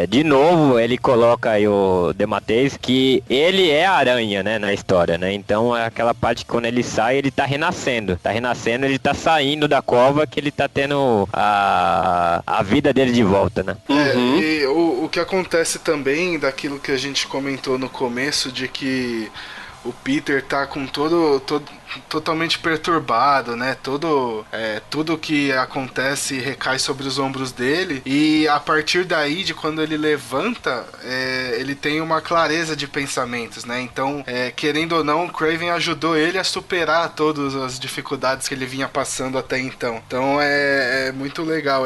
de novo, ele coloca aí o DeMatteis que ele é a aranha, né, na história, né? Então é aquela parte que quando ele sai, ele tá renascendo, ele tá saindo da cova, que ele tá tendo a vida dele de volta, né? E o que acontece também daquilo que a gente comentou no começo, de que o Peter tá com totalmente perturbado, né? Tudo que acontece recai sobre os ombros dele, e a partir daí, de quando ele levanta, ele tem uma clareza de pensamentos, né? Então, querendo ou não, o Kraven ajudou ele a superar todas as dificuldades que ele vinha passando até então. Então é muito legal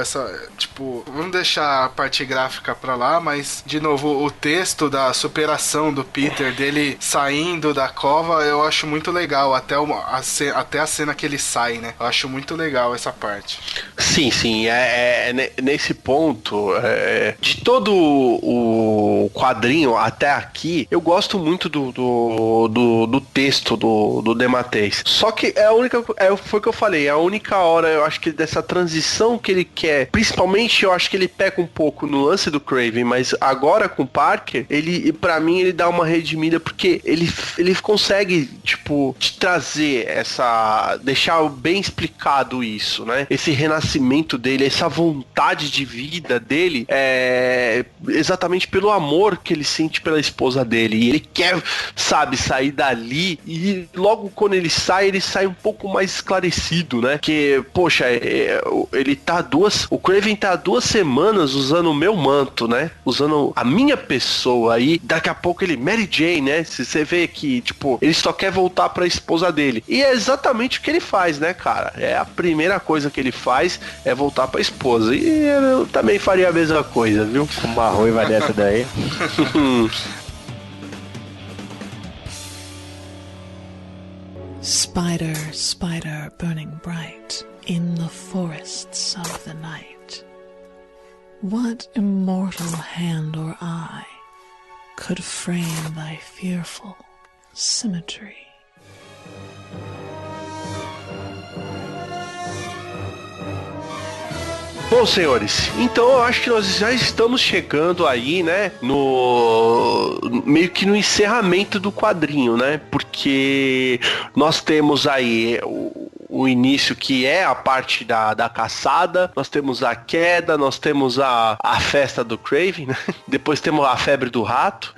vamos deixar a parte gráfica pra lá, mas de novo, o texto da superação do Peter, dele saindo da cova, eu acho muito legal, até a cena que ele sai, né? Eu acho muito legal essa parte. Sim, nesse ponto, de todo o quadrinho até aqui, eu gosto muito do texto do DeMatteis. Só que foi o que eu falei, é a única hora, eu acho que dessa transição que ele quer, principalmente eu acho que ele peca um pouco no lance do Kraven, mas agora com o Parker, pra mim, ele dá uma redimida, porque ele consegue, te trazer deixar bem explicado isso, né? Esse renascimento dele, essa vontade de vida dele, exatamente pelo amor que ele sente pela esposa dele, e ele quer, sair dali, e logo quando ele sai um pouco mais esclarecido, né? Que, poxa, o Kraven tá há 2 semanas usando o meu manto, né? Usando a minha pessoa, e daqui a pouco ele, Mary Jane, né? Você vê que, ele só quer voltar pra esposa dele. E é exatamente o que ele faz, né, cara? A primeira coisa que ele faz é voltar pra esposa. E eu também faria a mesma coisa, viu? Uma ruiva dessa daí. Spider, spider burning bright in the forests of the night, what immortal hand or eye could frame thy fearful symmetry? Bom, senhores, então eu acho que nós já estamos chegando aí, né, meio que no encerramento do quadrinho, né, porque nós temos aí o início, que é a parte da caçada, nós temos a queda, nós temos a festa do Kraven, né? Depois temos a febre do rato,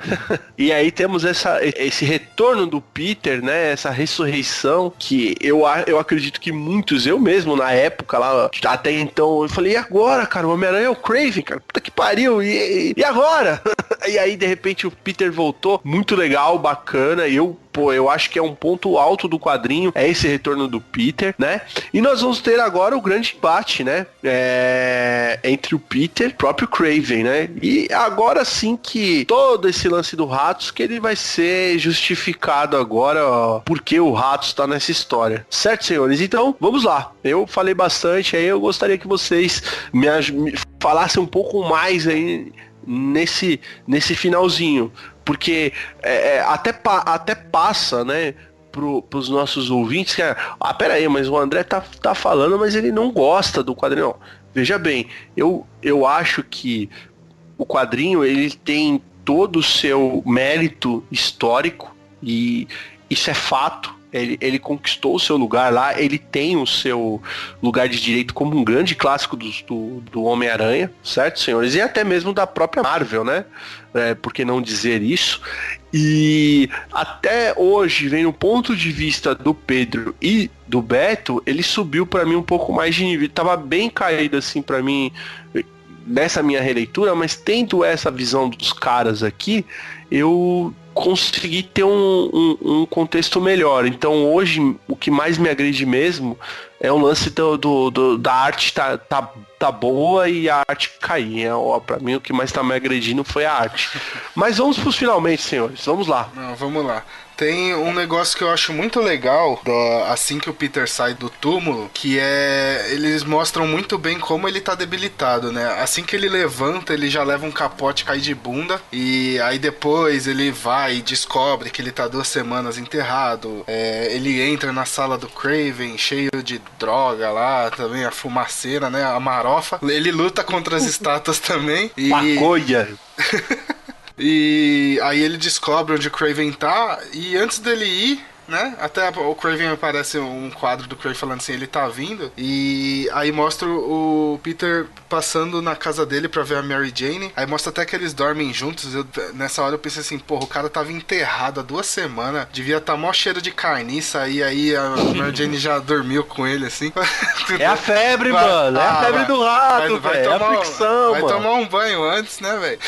e aí temos esse retorno do Peter, né? Essa ressurreição, que eu acredito que muitos, eu mesmo na época lá, até então, eu falei, e agora, cara? O Homem-Aranha é o Kraven, cara, puta que pariu, e agora? E aí, de repente, o Peter voltou, muito legal, bacana, eu acho que é um ponto alto do quadrinho, é esse retorno do Peter, né? E nós vamos ter agora o grande embate, né? Entre o Peter e o próprio Kraven, né? E agora sim que todo esse lance do Ratos, que ele vai ser justificado agora, ó, porque o Ratos tá nessa história. Certo, senhores? Então, vamos lá. Eu falei bastante aí, eu gostaria que vocês me falassem um pouco mais aí nesse finalzinho. Porque até passa, né, pros nossos ouvintes que pera aí, mas o André tá falando, mas ele não gosta do quadrinho. Não. Veja bem, eu acho que o quadrinho, ele tem todo o seu mérito histórico, e isso é fato. Ele conquistou o seu lugar lá, ele tem o seu lugar de direito como um grande clássico do Homem-Aranha, certo, senhores? E até mesmo da própria Marvel, né? Por que não dizer isso? E até hoje, vem no ponto de vista do Pedro e do Beto, ele subiu pra mim um pouco mais de nível. Tava bem caído assim pra mim nessa minha releitura, mas tendo essa visão dos caras aqui, eu conseguir ter um contexto melhor. Então hoje o que mais me agride mesmo é o lance da arte tá boa e a arte cair. Pra mim o que mais tá me agredindo foi a arte. Mas vamos pros finalmente, senhores. Vamos lá. Não, vamos lá. Tem um negócio que eu acho muito legal assim que o Peter sai do túmulo, que é... Eles mostram muito bem como ele tá debilitado, né? Assim que ele levanta, ele já leva um capote, cai de bunda. E aí depois ele vai e descobre que ele tá 2 semanas enterrado. Ele entra na sala do Kraven, cheio de droga lá, também a fumaceira, né? A marofa. Ele luta contra as estátuas também. Maconha! E aí ele descobre onde o Kraven tá, e antes dele ir, né, até o Kraven aparece um quadro do Kraven falando assim, ele tá vindo, e aí mostra o Peter passando na casa dele pra ver a Mary Jane, aí mostra até que eles dormem juntos. Nessa hora eu pensei assim, porra, o cara tava enterrado há 2 semanas, devia tá mó cheiro de carniça, aí a Mary Jane já dormiu com ele, assim. É a febre, mano, é a febre do rato, velho, é a fricção, vai mano. tomar um banho antes, né, velho?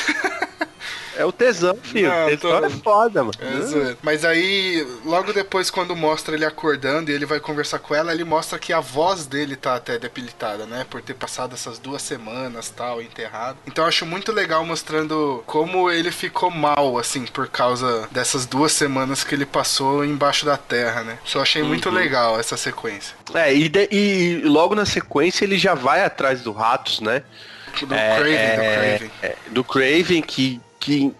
É o tesão, filho. Não, tesão é foda, mano. Mas aí, logo depois, quando mostra ele acordando e ele vai conversar com ela, ele mostra que a voz dele tá até debilitada, né? Por ter passado essas 2 semanas, tal, enterrado. Então eu acho muito legal mostrando como ele ficou mal, assim, por causa dessas 2 semanas que ele passou embaixo da terra, né? Só achei muito legal essa sequência. E logo na sequência ele já vai atrás do Ratos, né? Do Kraven, que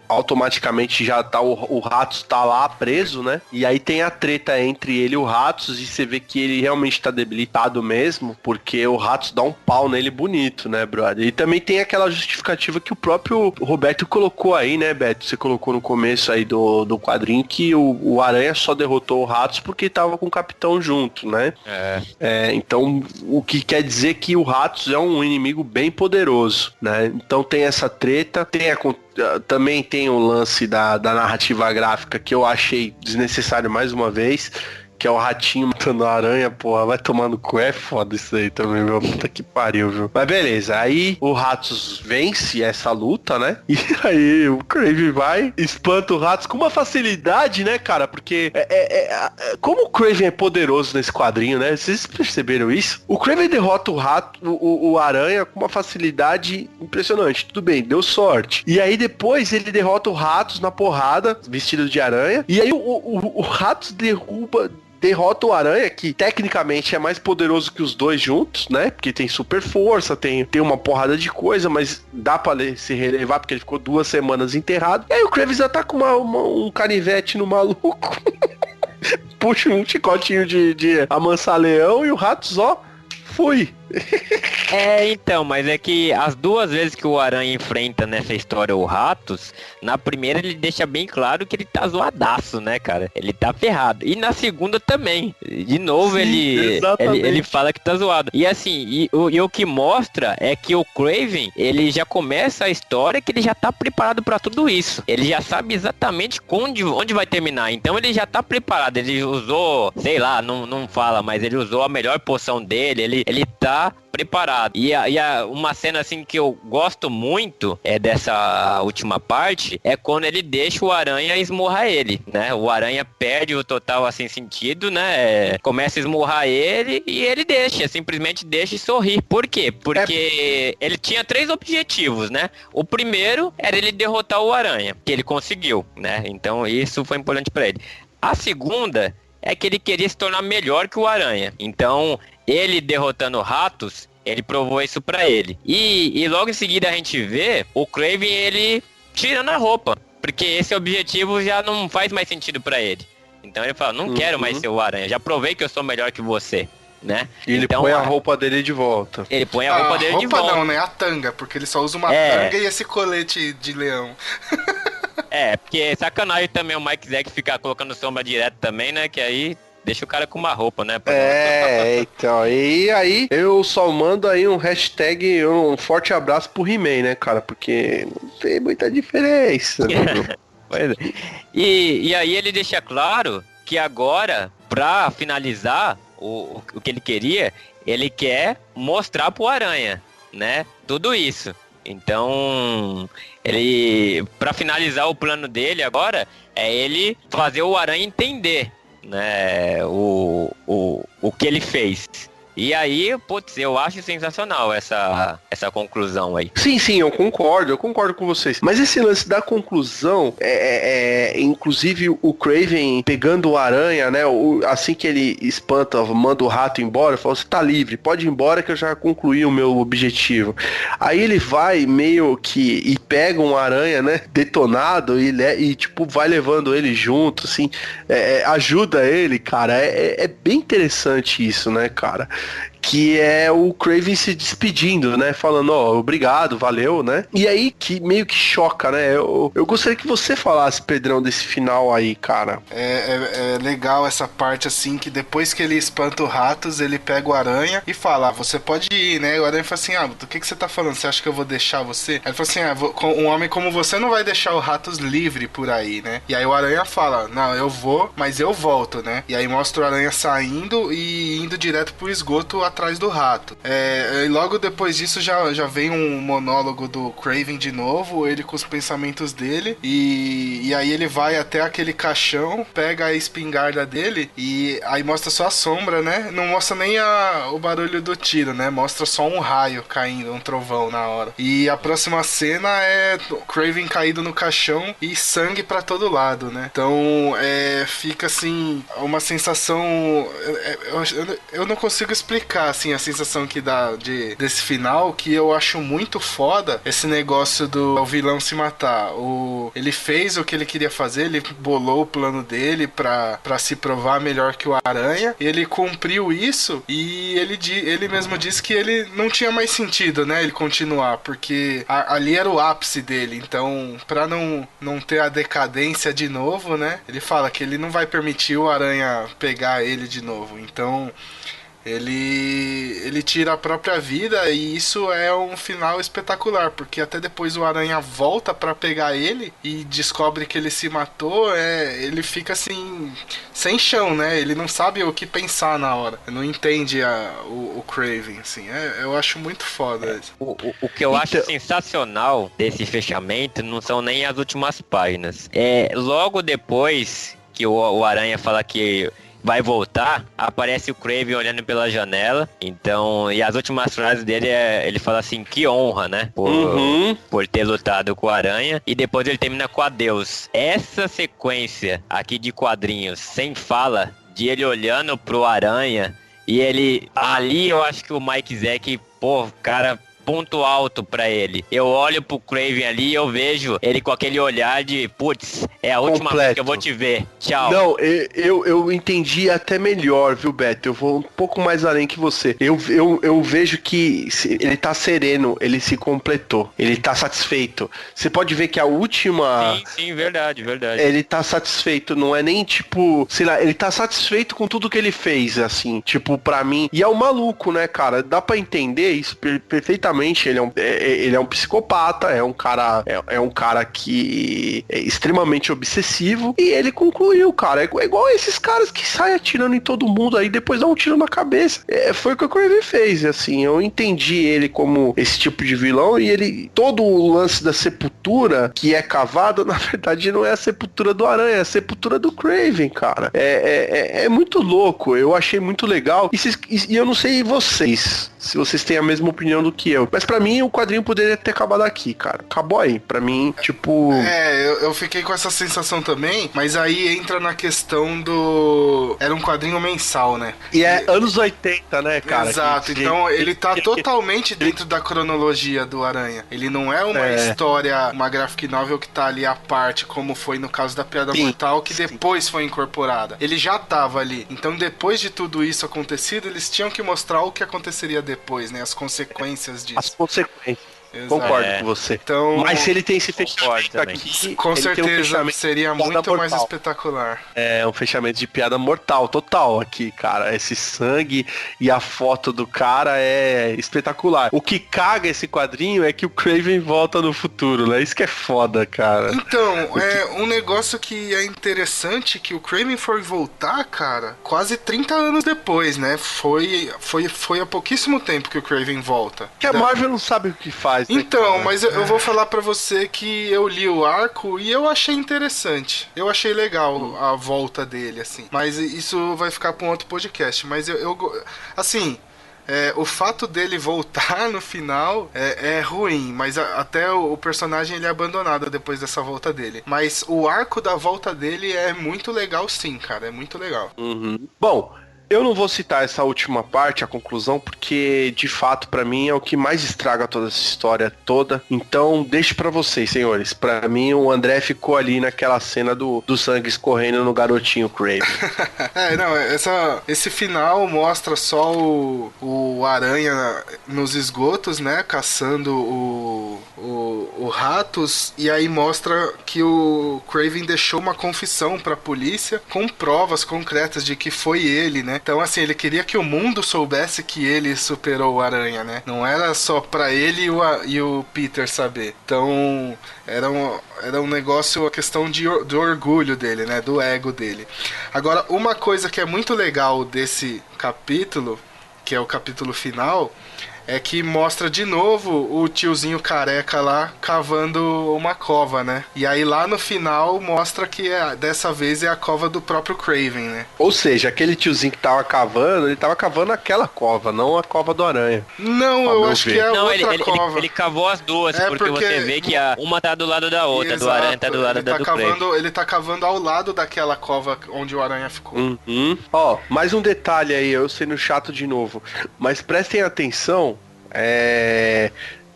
automaticamente já tá o Ratos tá lá preso, né? E aí tem a treta entre ele e o Ratos, e você vê que ele realmente tá debilitado mesmo, porque o Ratos dá um pau nele bonito, né, brother? E também tem aquela justificativa que o próprio Roberto colocou aí, né, Beto? Você colocou no começo aí do quadrinho que o Aranha só derrotou o Ratos porque tava com o Capitão junto, né? Então, o que quer dizer que o Ratos é um inimigo bem poderoso, né? Então tem essa treta, também tem o lance da narrativa gráfica que eu achei desnecessário mais uma vez, que é o ratinho matando a aranha, porra, vai tomando cu, é foda isso aí também, meu, puta que pariu, viu? Mas beleza, aí o Ratos vence essa luta, né? E aí o Kraven vai, espanta o Ratos com uma facilidade, né, cara? Porque como o Kraven é poderoso nesse quadrinho, né? Vocês perceberam isso? O Kraven derrota o Aranha com uma facilidade impressionante. Tudo bem, deu sorte. E aí depois ele derrota o Ratos na porrada, vestido de aranha. E aí o Ratos derrota o Aranha, que tecnicamente é mais poderoso que os dois juntos, né? Porque tem super força, tem uma porrada de coisa, mas dá pra se relevar, porque ele ficou 2 semanas enterrado. E aí o Kraven ataca um canivete no maluco, puxa um chicotinho de amansar leão e o Ratos, ó, fui. Então, mas é que as 2 vezes que o Aranha enfrenta nessa história o Ratos, na primeira ele deixa bem claro que ele tá zoadaço, né, cara? Ele tá ferrado. E na segunda também. De novo. Sim, ele fala que tá zoado. E assim, o que mostra é que o Kraven, ele já começa a história que ele já tá preparado pra tudo isso. Ele já sabe exatamente onde vai terminar. Então ele já tá preparado. Ele usou, sei lá, não fala, mas ele usou a melhor poção dele. Ele tá preparado. E uma cena assim que eu gosto muito dessa última parte é quando ele deixa o Aranha esmurrar ele, né? O Aranha perde o total assim sentido, né? Começa a esmurrar ele e ele simplesmente deixa e sorri. Por quê? Porque ele tinha 3 objetivos, né? O primeiro era ele derrotar o Aranha, que ele conseguiu, né? Então isso foi importante pra ele. A segunda é que ele queria se tornar melhor que o Aranha. Então, ele derrotando o Ratos, ele provou isso pra ele. E logo em seguida a gente vê o Kraven, ele tirando a roupa. Porque esse objetivo já não faz mais sentido pra ele. Então ele fala, não quero mais ser o Aranha. Já provei que eu sou melhor que você, né? E ele põe a roupa dele de volta. Ele põe a roupa dele de volta. Não, né? A tanga, porque ele só usa uma tanga e esse colete de leão. Porque é sacanagem também o Mike Zack ficar colocando sombra direto também, né? Que aí deixa o cara com uma roupa, né? Então, e aí eu só mando aí um hashtag, um forte abraço pro He-Man, né, cara? Porque não tem muita diferença. Né? Pois é. E aí ele deixa claro que agora, pra finalizar o que ele quer mostrar pro Aranha, né? Tudo isso. Então, ele, pra finalizar o plano dele agora, é ele fazer o Aranha entender, né, o que ele fez. E aí, putz, eu acho sensacional essa conclusão aí. Sim, eu concordo com vocês. Mas esse lance da conclusão, inclusive o Kraven pegando o Aranha, né, assim que ele espanta, manda o rato embora, fala, você tá livre, pode ir embora que eu já concluí o meu objetivo. Aí ele vai meio que, e pega um Aranha, né, detonado, e tipo, vai levando ele junto, assim, ajuda ele, cara. É bem interessante isso, né, cara? Que é o Kraven se despedindo, né? Falando, obrigado, valeu, né? E aí que meio que choca, né? Eu gostaria que você falasse, Pedrão, desse final aí, cara. É legal essa parte, assim, que depois que ele espanta os ratos, ele pega o Aranha e fala, você pode ir, né? E o Aranha fala assim, do que você tá falando? Você acha que eu vou deixar você? Aí ele fala assim, um homem como você não vai deixar os ratos livre por aí, né? E aí o Aranha fala, não, eu vou, mas eu volto, né? E aí mostra o Aranha saindo e indo direto pro esgoto atrás do rato. E logo depois disso já vem um monólogo do Kraven de novo, ele com os pensamentos dele, e aí ele vai até aquele caixão, pega a espingarda dele, e aí mostra só a sombra, né? Não mostra nem o barulho do tiro, né? Mostra só um raio caindo, um trovão na hora. E a próxima cena é o Kraven caído no caixão e sangue pra todo lado, né? Então, fica assim, uma sensação... Eu não consigo explicar, assim, a sensação que dá desse final, que eu acho muito foda esse negócio do vilão se matar. Ele fez o que ele queria fazer, ele bolou o plano dele pra se provar melhor que o Aranha, ele cumpriu isso e ele mesmo disse que ele não tinha mais sentido, né, ele continuar, porque ali era o ápice dele, então pra não ter a decadência de novo, né, ele fala que ele não vai permitir o Aranha pegar ele de novo, então ele tira a própria vida, e isso é um final espetacular, porque até depois o Aranha volta pra pegar ele e descobre que ele se matou, ele fica assim, sem chão, né? Ele não sabe o que pensar na hora, não entende o Kraven, assim, eu acho muito foda. O que eu acho sensacional desse fechamento não são nem as últimas páginas. Logo depois que o Aranha fala que vai voltar, aparece o Kraven olhando pela janela, então, e as últimas frases dele ele fala assim, que honra, né, por ter lutado com o Aranha, e depois ele termina com adeus. Essa sequência aqui de quadrinhos, sem fala, de ele olhando pro Aranha, e ele, ali eu acho que o Mike Zeck, cara, ponto alto pra ele. Eu olho pro Kraven ali e eu vejo ele com aquele olhar de, putz, é a última vez que eu vou te ver. Tchau. Não, eu entendi até melhor, viu, Beto? Eu vou um pouco mais além que você. Eu vejo que ele tá sereno, ele se completou, ele tá satisfeito. Você pode ver que a última... Sim, verdade. Ele tá satisfeito, não é nem tipo, sei lá, ele tá satisfeito com tudo que ele fez, assim, tipo, pra mim. E é um maluco, né, cara? Dá pra entender isso perfeitamente. Ele é um psicopata, é um cara que é extremamente obsessivo, e ele concluiu, cara, é igual esses caras que saem atirando em todo mundo aí, depois dá um tiro na cabeça. Foi o que o Kraven fez, assim, eu entendi ele como esse tipo de vilão, e todo o lance da sepultura que é cavado, na verdade não é a sepultura do Aranha, é a sepultura do Kraven, cara. É muito louco, eu achei muito legal, e eu não sei vocês, se vocês têm a mesma opinião do que eu. Mas pra mim, o quadrinho poderia ter acabado aqui, cara. Acabou aí. Pra mim, tipo... Eu fiquei com essa sensação também, mas aí entra na questão do... Era um quadrinho mensal, né? E anos 80, né, cara? Exato. Então, ele tá totalmente dentro da cronologia do Aranha. Ele não é uma história, uma graphic novel que tá ali à parte, como foi no caso da Piada Mortal, que depois foi incorporada. Ele já tava ali. Então, depois de tudo isso acontecido, eles tinham que mostrar o que aconteceria depois, né? As consequências disso. As consequências. Exato. Concordo com você. Então, mas se ele tem esse fechamento aqui, com certeza um seria muito mais espetacular. É um fechamento de piada mortal, total aqui, cara. Esse sangue e a foto do cara é espetacular. O que caga esse quadrinho é que o Kraven volta no futuro, né? Isso que é foda, cara. Então, um negócio que é interessante, que o Kraven foi voltar, cara, quase 30 anos depois, né? Foi há pouquíssimo tempo que o Kraven volta. Que a Marvel não sabe o que faz, demais. Né, então, cara? mas eu vou falar pra você que eu li o arco e eu achei interessante. Eu achei legal a volta dele, assim. Mas isso vai ficar pra um outro podcast. Mas assim, o fato dele voltar no final é ruim, mas até o personagem ele é abandonado depois dessa volta dele. Mas o arco da volta dele é muito legal sim, cara, é muito legal. Uhum. Bom, eu não vou citar essa última parte, a conclusão, porque de fato pra mim é o que mais estraga toda essa história toda. Então deixe pra vocês, senhores. Pra mim o André ficou ali naquela cena do sangue escorrendo no garotinho Kraven. Não, esse final mostra só o Aranha nos esgotos, né, caçando o Ratos, e aí mostra que o Kraven deixou uma confissão pra polícia com provas concretas de que foi ele, né? Então, assim, ele queria que o mundo soubesse que ele superou o Aranha, né? Não era só pra ele e o Peter saber. Então, era um negócio, a questão do orgulho dele, né? Do ego dele. Agora, uma coisa que é muito legal desse capítulo, que é o capítulo final, é que mostra de novo o tiozinho careca lá cavando uma cova, né? E aí lá no final mostra que dessa vez é a cova do próprio Kraven, né? Ou seja, aquele tiozinho que tava cavando, ele tava cavando aquela cova, não a cova do Aranha. Não, eu acho que é outra cova. Ele cavou as duas, porque você vê que uma tá do lado da outra, Exato, do Aranha tá do lado da do Kraven. Ele tá cavando ao lado daquela cova onde o Aranha ficou. Uhum. Ó, mais um detalhe aí, eu sendo chato de novo, mas prestem atenção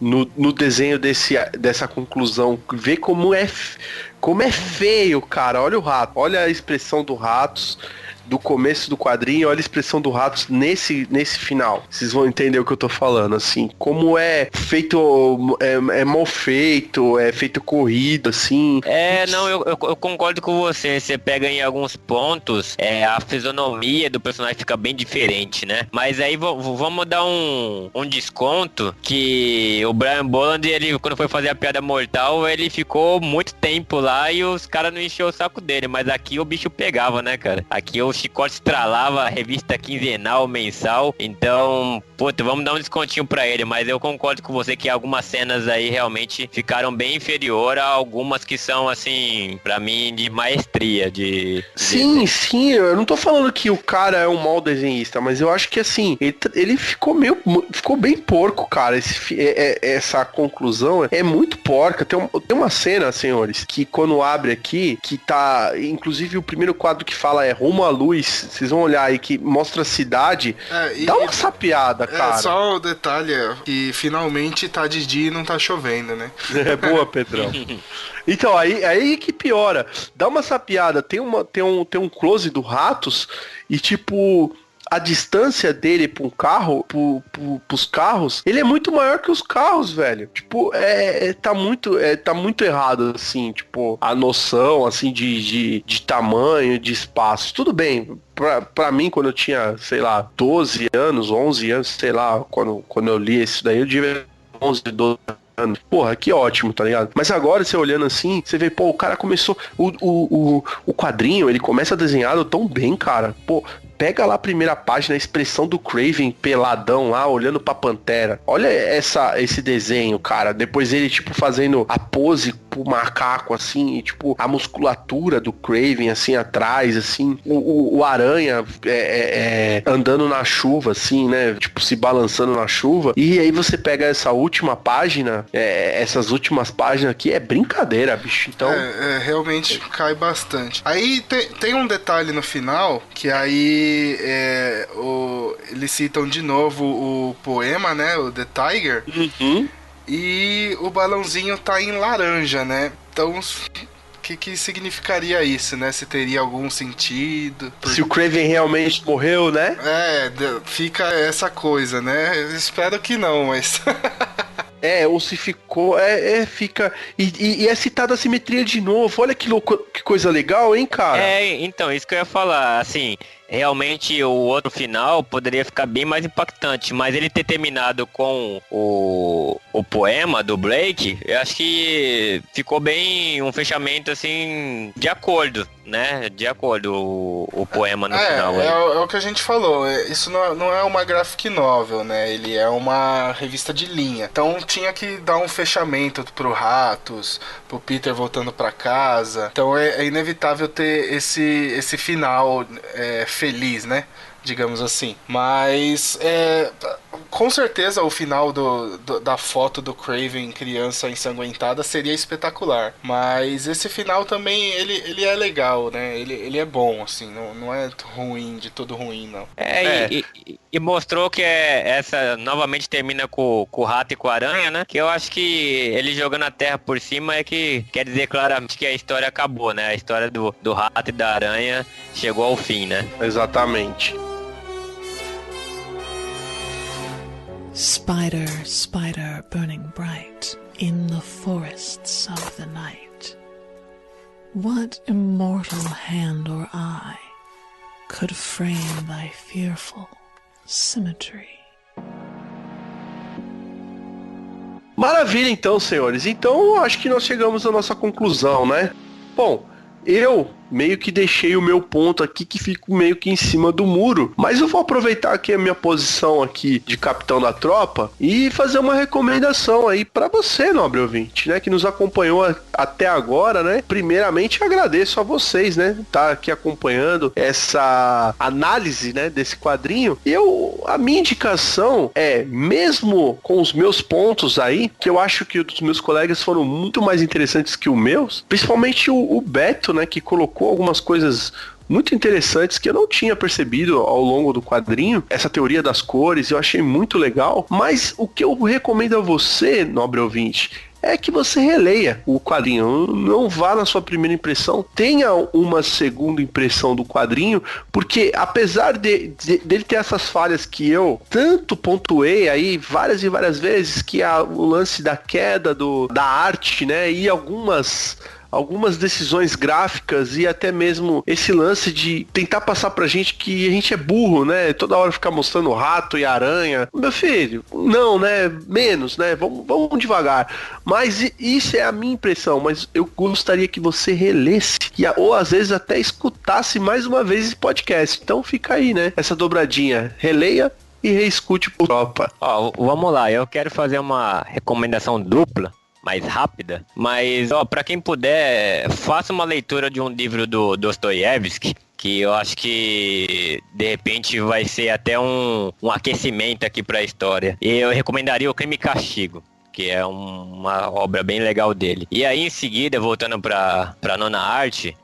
no desenho dessa conclusão, vê como é feio, cara. Olha o rato, olha a expressão do Ratos do começo do quadrinho, olha a expressão do Ratos nesse final. Vocês vão entender o que eu tô falando, assim. Como é feito, é mal feito, é feito corrido, assim. Não, eu concordo com você. Você pega em alguns pontos, a fisionomia do personagem fica bem diferente, né? Mas aí vamos dar um desconto que o Brian Bolland, ele, quando foi fazer a piada mortal, ele ficou muito tempo lá e os caras não encheu o saco dele. Mas aqui o bicho pegava, né, cara? Aqui o chicote estralava, revista quinzenal, mensal. Então, puta, vamos dar um descontinho pra ele. Mas eu concordo com você que algumas cenas aí realmente ficaram bem inferior a algumas que são, assim, pra mim, de maestria. Sim, eu não tô falando que o cara é um mau desenhista, mas eu acho que, assim, ele ficou bem porco, cara. Essa conclusão é muito porca. Tem uma cena, senhores, que quando abre aqui, que tá, inclusive o primeiro quadro que fala Rumo à Luz, vocês vão olhar aí, que mostra a cidade, dá uma sapiada, cara. Só o detalhe que finalmente tá de dia e não tá chovendo, né? Boa, Pedrão. Então, aí que piora. Dá uma sapiada, tem um close do Ratos e, tipo, a distância dele pra um carro, pros carros, ele é muito maior que os carros, velho. Tipo, tá muito errado, assim, tipo, a noção, assim, de tamanho, de espaço. Tudo bem, pra mim, quando eu tinha, sei lá, 12 anos, 11 anos, sei lá, quando eu li isso daí, eu devia 11, 12 anos. Porra, que ótimo, tá ligado? Mas agora, você olhando assim, você vê, pô, o cara começou, o quadrinho, ele começa desenhado tão bem, cara. Pô, pega lá a primeira página, a expressão do Kraven peladão lá, olhando pra Pantera. Olha esse desenho, cara. Depois ele, tipo, fazendo a pose pro macaco, assim, e, tipo, a musculatura do Kraven, assim, atrás, assim. O Aranha andando na chuva, assim, né? Tipo, se balançando na chuva. E aí você pega essa última página, essas últimas páginas aqui, é brincadeira, bicho. Então... realmente cai bastante. Aí tem um detalhe no final, que aí eles citam de novo o poema, né? O The Tiger. Uhum. E o balãozinho tá em laranja, né? Então, o que significaria isso, né? Se teria algum sentido. Se o Kraven realmente morreu, né? Fica essa coisa, né? Eu espero que não, mas... Ou se ficou, fica. E é citada a simetria de novo. Olha que coisa legal, hein, cara? Então, isso que eu ia falar, assim, realmente o outro final poderia ficar bem mais impactante, mas ele ter terminado com o poema do Blake, eu acho que ficou bem um fechamento assim de acordo, né? De acordo o poema no final. É o que a gente falou, isso não é uma graphic novel, né? Ele é uma revista de linha. Então tinha que dar um fechamento pro Ratos, pro Peter voltando pra casa. Então é inevitável ter esse final feliz, né? Digamos assim. Mas com certeza o final da foto do Kraven criança ensanguentada seria espetacular. Mas esse final também ele é legal, né? Ele é bom, assim, não é ruim, de todo ruim, não. E mostrou que essa novamente termina com o rato e com a aranha, né? Que eu acho que ele jogando a terra por cima é que quer dizer claramente que a história acabou, né? A história do rato e da aranha chegou ao fim, né? Exatamente. Spider, spider burning bright in the forests of the night, what immortal hand or eye could frame thy fearful symmetry? Maravilha, então, senhores. Então, acho que nós chegamos à nossa conclusão, né? Bom, eu meio que deixei o meu ponto aqui que fico meio que em cima do muro, mas eu vou aproveitar aqui a minha posição aqui de capitão da tropa e fazer uma recomendação aí para você, nobre ouvinte, né, que nos acompanhou até agora, né? Primeiramente agradeço a vocês, né, tá aqui acompanhando essa análise, né, desse quadrinho. E a minha indicação é, mesmo com os meus pontos aí, que eu acho que os meus colegas foram muito mais interessantes que os meus, principalmente o Beto, né, que colocou algumas coisas muito interessantes que eu não tinha percebido ao longo do quadrinho, essa teoria das cores, eu achei muito legal, mas o que eu recomendo a você, nobre ouvinte, é que você releia o quadrinho, não vá na sua primeira impressão, tenha uma segunda impressão do quadrinho, porque apesar dele ter essas falhas que eu tanto pontuei aí várias e várias vezes, que é o lance da queda da arte, né, e algumas decisões gráficas e até mesmo esse lance de tentar passar pra gente que a gente é burro, né? Toda hora ficar mostrando rato e aranha. Meu filho, não, né? Menos, né? Vamos devagar. Mas isso é a minha impressão, mas eu gostaria que você relesse ou às vezes até escutasse mais uma vez esse podcast. Então fica aí, né? Essa dobradinha. Releia e reescute por tropa. Ó, vamos lá. Eu quero fazer uma recomendação dupla, mais rápida, mas para quem puder, faça uma leitura de um livro do Dostoiévski, que eu acho que de repente vai ser até um aquecimento aqui para a história. E eu recomendaria O Crime e Castigo, que é uma obra bem legal dele. E aí em seguida, voltando pra Nona Arte,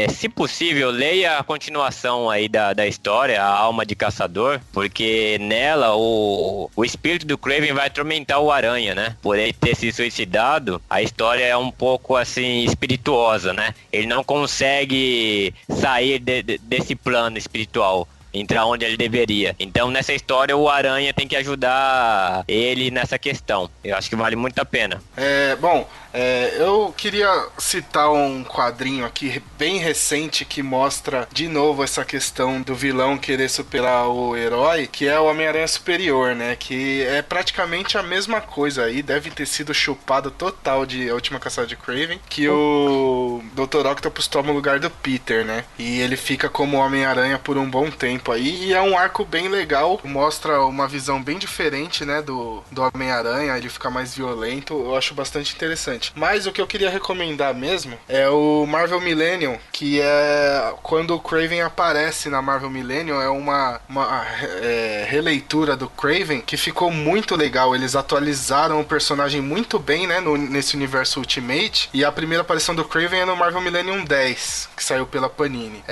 se possível, leia a continuação aí da história, A Alma de Caçador, porque nela o espírito do Kraven vai atormentar o Aranha, né? Por ele ter se suicidado, a história é um pouco assim espirituosa, né? Ele não consegue sair desse plano espiritual, entrar onde ele deveria. Então nessa história o Aranha tem que ajudar ele nessa questão. Eu acho que vale muito a pena. Eu queria citar um quadrinho aqui bem recente que mostra de novo essa questão do vilão querer superar o herói, que é o Homem-Aranha Superior, né? Que é praticamente a mesma coisa aí, deve ter sido chupado total de A Última Caçada de Kraven, que o Dr. Octopus toma o lugar do Peter, né? E ele fica como Homem-Aranha por um bom tempo aí, e é um arco bem legal, mostra uma visão bem diferente, né, do Homem-Aranha, ele fica mais violento, eu acho bastante interessante. Mas o que eu queria recomendar mesmo é o Marvel Millennium, que é quando o Kraven aparece na Marvel Millennium, é uma releitura do Kraven que ficou muito legal. Eles atualizaram o personagem muito bem, né, nesse universo Ultimate, e a primeira aparição do Kraven é no Marvel Millennium 10, que saiu pela Panini.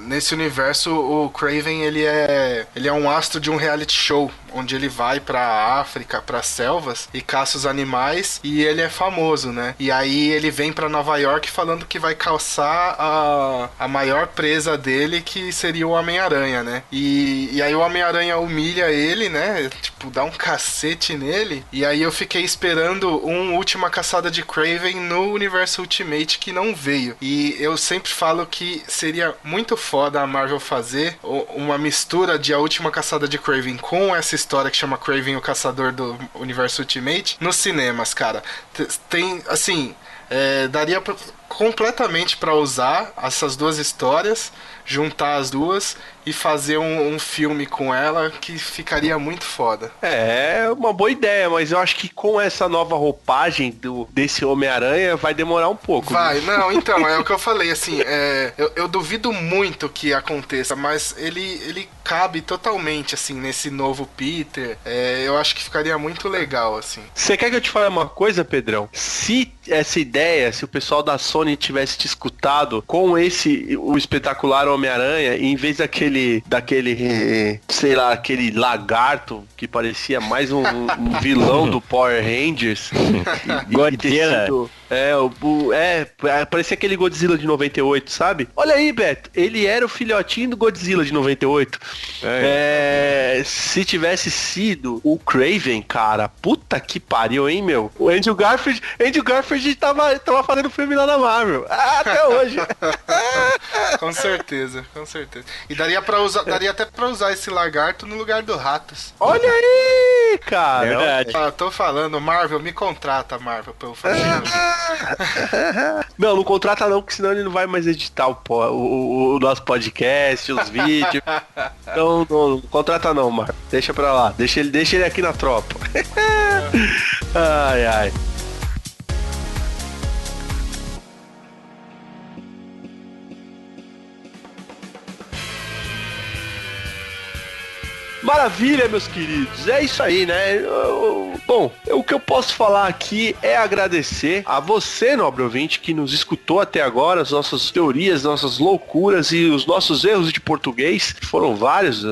Nesse universo, o Kraven ele é um astro de um reality show, onde ele vai pra África, pra selvas, e caça os animais, e ele é famoso, né? E aí ele vem pra Nova York falando que vai caçar a maior presa dele, que seria o Homem-Aranha, né? E aí o Homem-Aranha humilha ele, né? Tipo, tipo, dar um cacete nele. E aí eu fiquei esperando um Última Caçada de Kraven no universo Ultimate que não veio. E eu sempre falo que seria muito foda a Marvel fazer uma mistura de A Última Caçada de Kraven com essa história que chama Kraven o Caçador do universo Ultimate nos cinemas, cara. Tem, assim, daria completamente pra usar essas duas histórias, juntar as duas e fazer um filme com ela que ficaria muito foda. É uma boa ideia, mas eu acho que com essa nova roupagem desse Homem-Aranha vai demorar um pouco. Vai, não, então, é o que eu falei, assim, eu duvido muito que aconteça, mas ele cabe totalmente, assim, nesse novo Peter. Eu acho que ficaria muito legal, assim. Você quer que eu te fale uma coisa, Pedrão? Se essa ideia, se o pessoal da Sony tivesse te escutado com o espetacular Homem-Aranha, em vez daquele, sei lá, aquele lagarto que parecia mais um vilão do Power Rangers. Godzilla. Parecia aquele Godzilla de 98, sabe? Olha aí, Beto, ele era o filhotinho do Godzilla de 98. Se tivesse sido o Kraven, cara, puta que pariu, hein, meu? O Andrew Garfield tava fazendo filme lá na Marvel. Até hoje. Com certeza, com certeza. E daria até pra usar esse lagarto no lugar do Ratos. Olha aí, cara. Verdade. Tô falando, Marvel, me contrata, Marvel, pra eu fazer. Não contrata não, porque senão ele não vai mais editar o nosso podcast, os vídeos. Então, não contrata não, Marvel. Deixa pra lá. Deixa ele aqui na tropa. Ai, ai. Maravilha, meus queridos. É isso aí, né? Bom, o que eu posso falar aqui é agradecer a você, nobre ouvinte, que nos escutou até agora, as nossas teorias, nossas loucuras e os nossos erros de português, que foram vários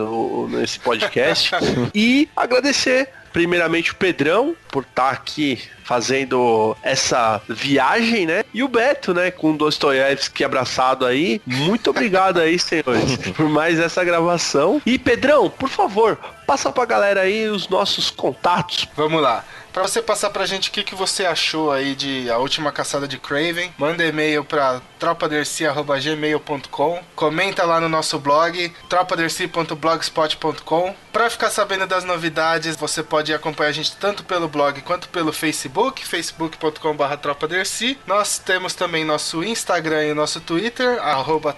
nesse podcast. E agradecer primeiramente o Pedrão por estar aqui fazendo essa viagem, né? E o Beto, né? Com o Dostoiévski abraçado aí. Muito obrigado aí, senhores, por mais essa gravação. E Pedrão, por favor, passa pra galera aí os nossos contatos. Vamos lá. Pra você passar pra gente o que você achou aí de A Última Caçada de Kraven, manda e-mail pra tropaderci@gmail.com, comenta lá no nosso blog, tropaderci.blogspot.com. Pra ficar sabendo das novidades, você pode acompanhar a gente tanto pelo blog quanto pelo Facebook, facebook.com/tropaderci. Nós temos também nosso Instagram e nosso Twitter,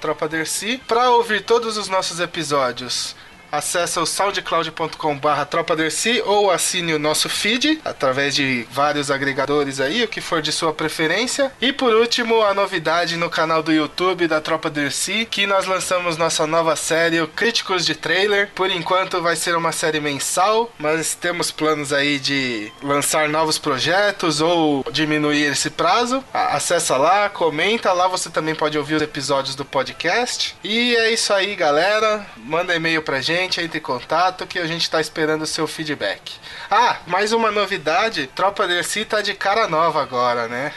@tropaderci. Pra ouvir todos os nossos episódios, acesse o soundcloud.com/tropaderci ou assine o nosso feed através de vários agregadores aí, o que for de sua preferência. E por último, a novidade no canal do YouTube da Tropa Derci, que nós lançamos nossa nova série, o Críticos de Trailer. Por enquanto vai ser uma série mensal, mas temos planos aí de lançar novos projetos ou diminuir esse prazo. Acessa lá, comenta, lá você também pode ouvir os episódios do podcast. E é isso aí, galera. Manda e-mail pra gente, entre em contato que a gente tá esperando o seu feedback. Mais uma novidade, Tropa Derci tá de cara nova agora, né?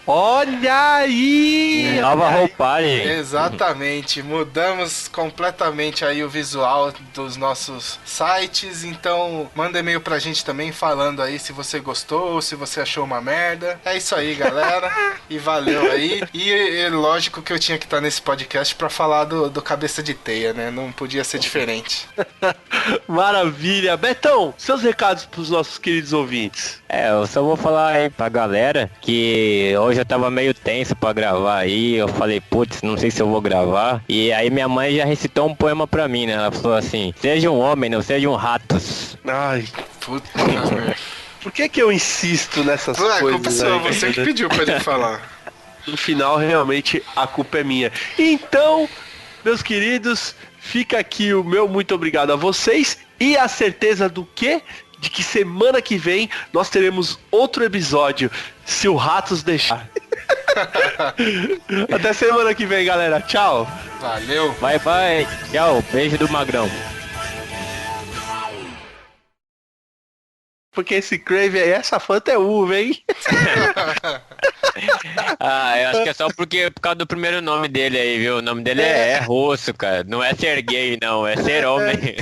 Olha aí! Nova roupagem. Exatamente, mudamos completamente aí o visual dos nossos sites, então manda e-mail pra gente também falando aí se você gostou, se você achou uma merda. É isso aí, galera, e valeu aí. E lógico que eu tinha que estar nesse podcast pra falar do Cabeça de Teia, né? Não podia ser diferente. Maravilha. Betão, seus recados pros nossos queridos ouvintes. Eu só vou falar aí pra galera que hoje eu tava meio tenso pra gravar aí. Eu falei, putz, não sei se eu vou gravar. E aí minha mãe já recitou um poema pra mim, né? Ela falou assim: seja um homem, não seja um ratos. Ai, Puta merda. por que eu insisto nessas coisas aí? Você que pediu pra ele falar. No final, realmente, a culpa é minha. Então, meus queridos, fica aqui o meu muito obrigado a vocês e a certeza do quê? De que semana que vem nós teremos outro episódio, se o Ratos deixar. Até semana que vem, galera. Tchau. Valeu. Bye, bye. Tchau. Beijo do Magrão. Porque esse Crave aí, essa Fanta é uva, hein? Eu acho que é só por causa do primeiro nome dele aí, viu? O nome dele é russo, cara. Não é ser gay, não. É ser homem.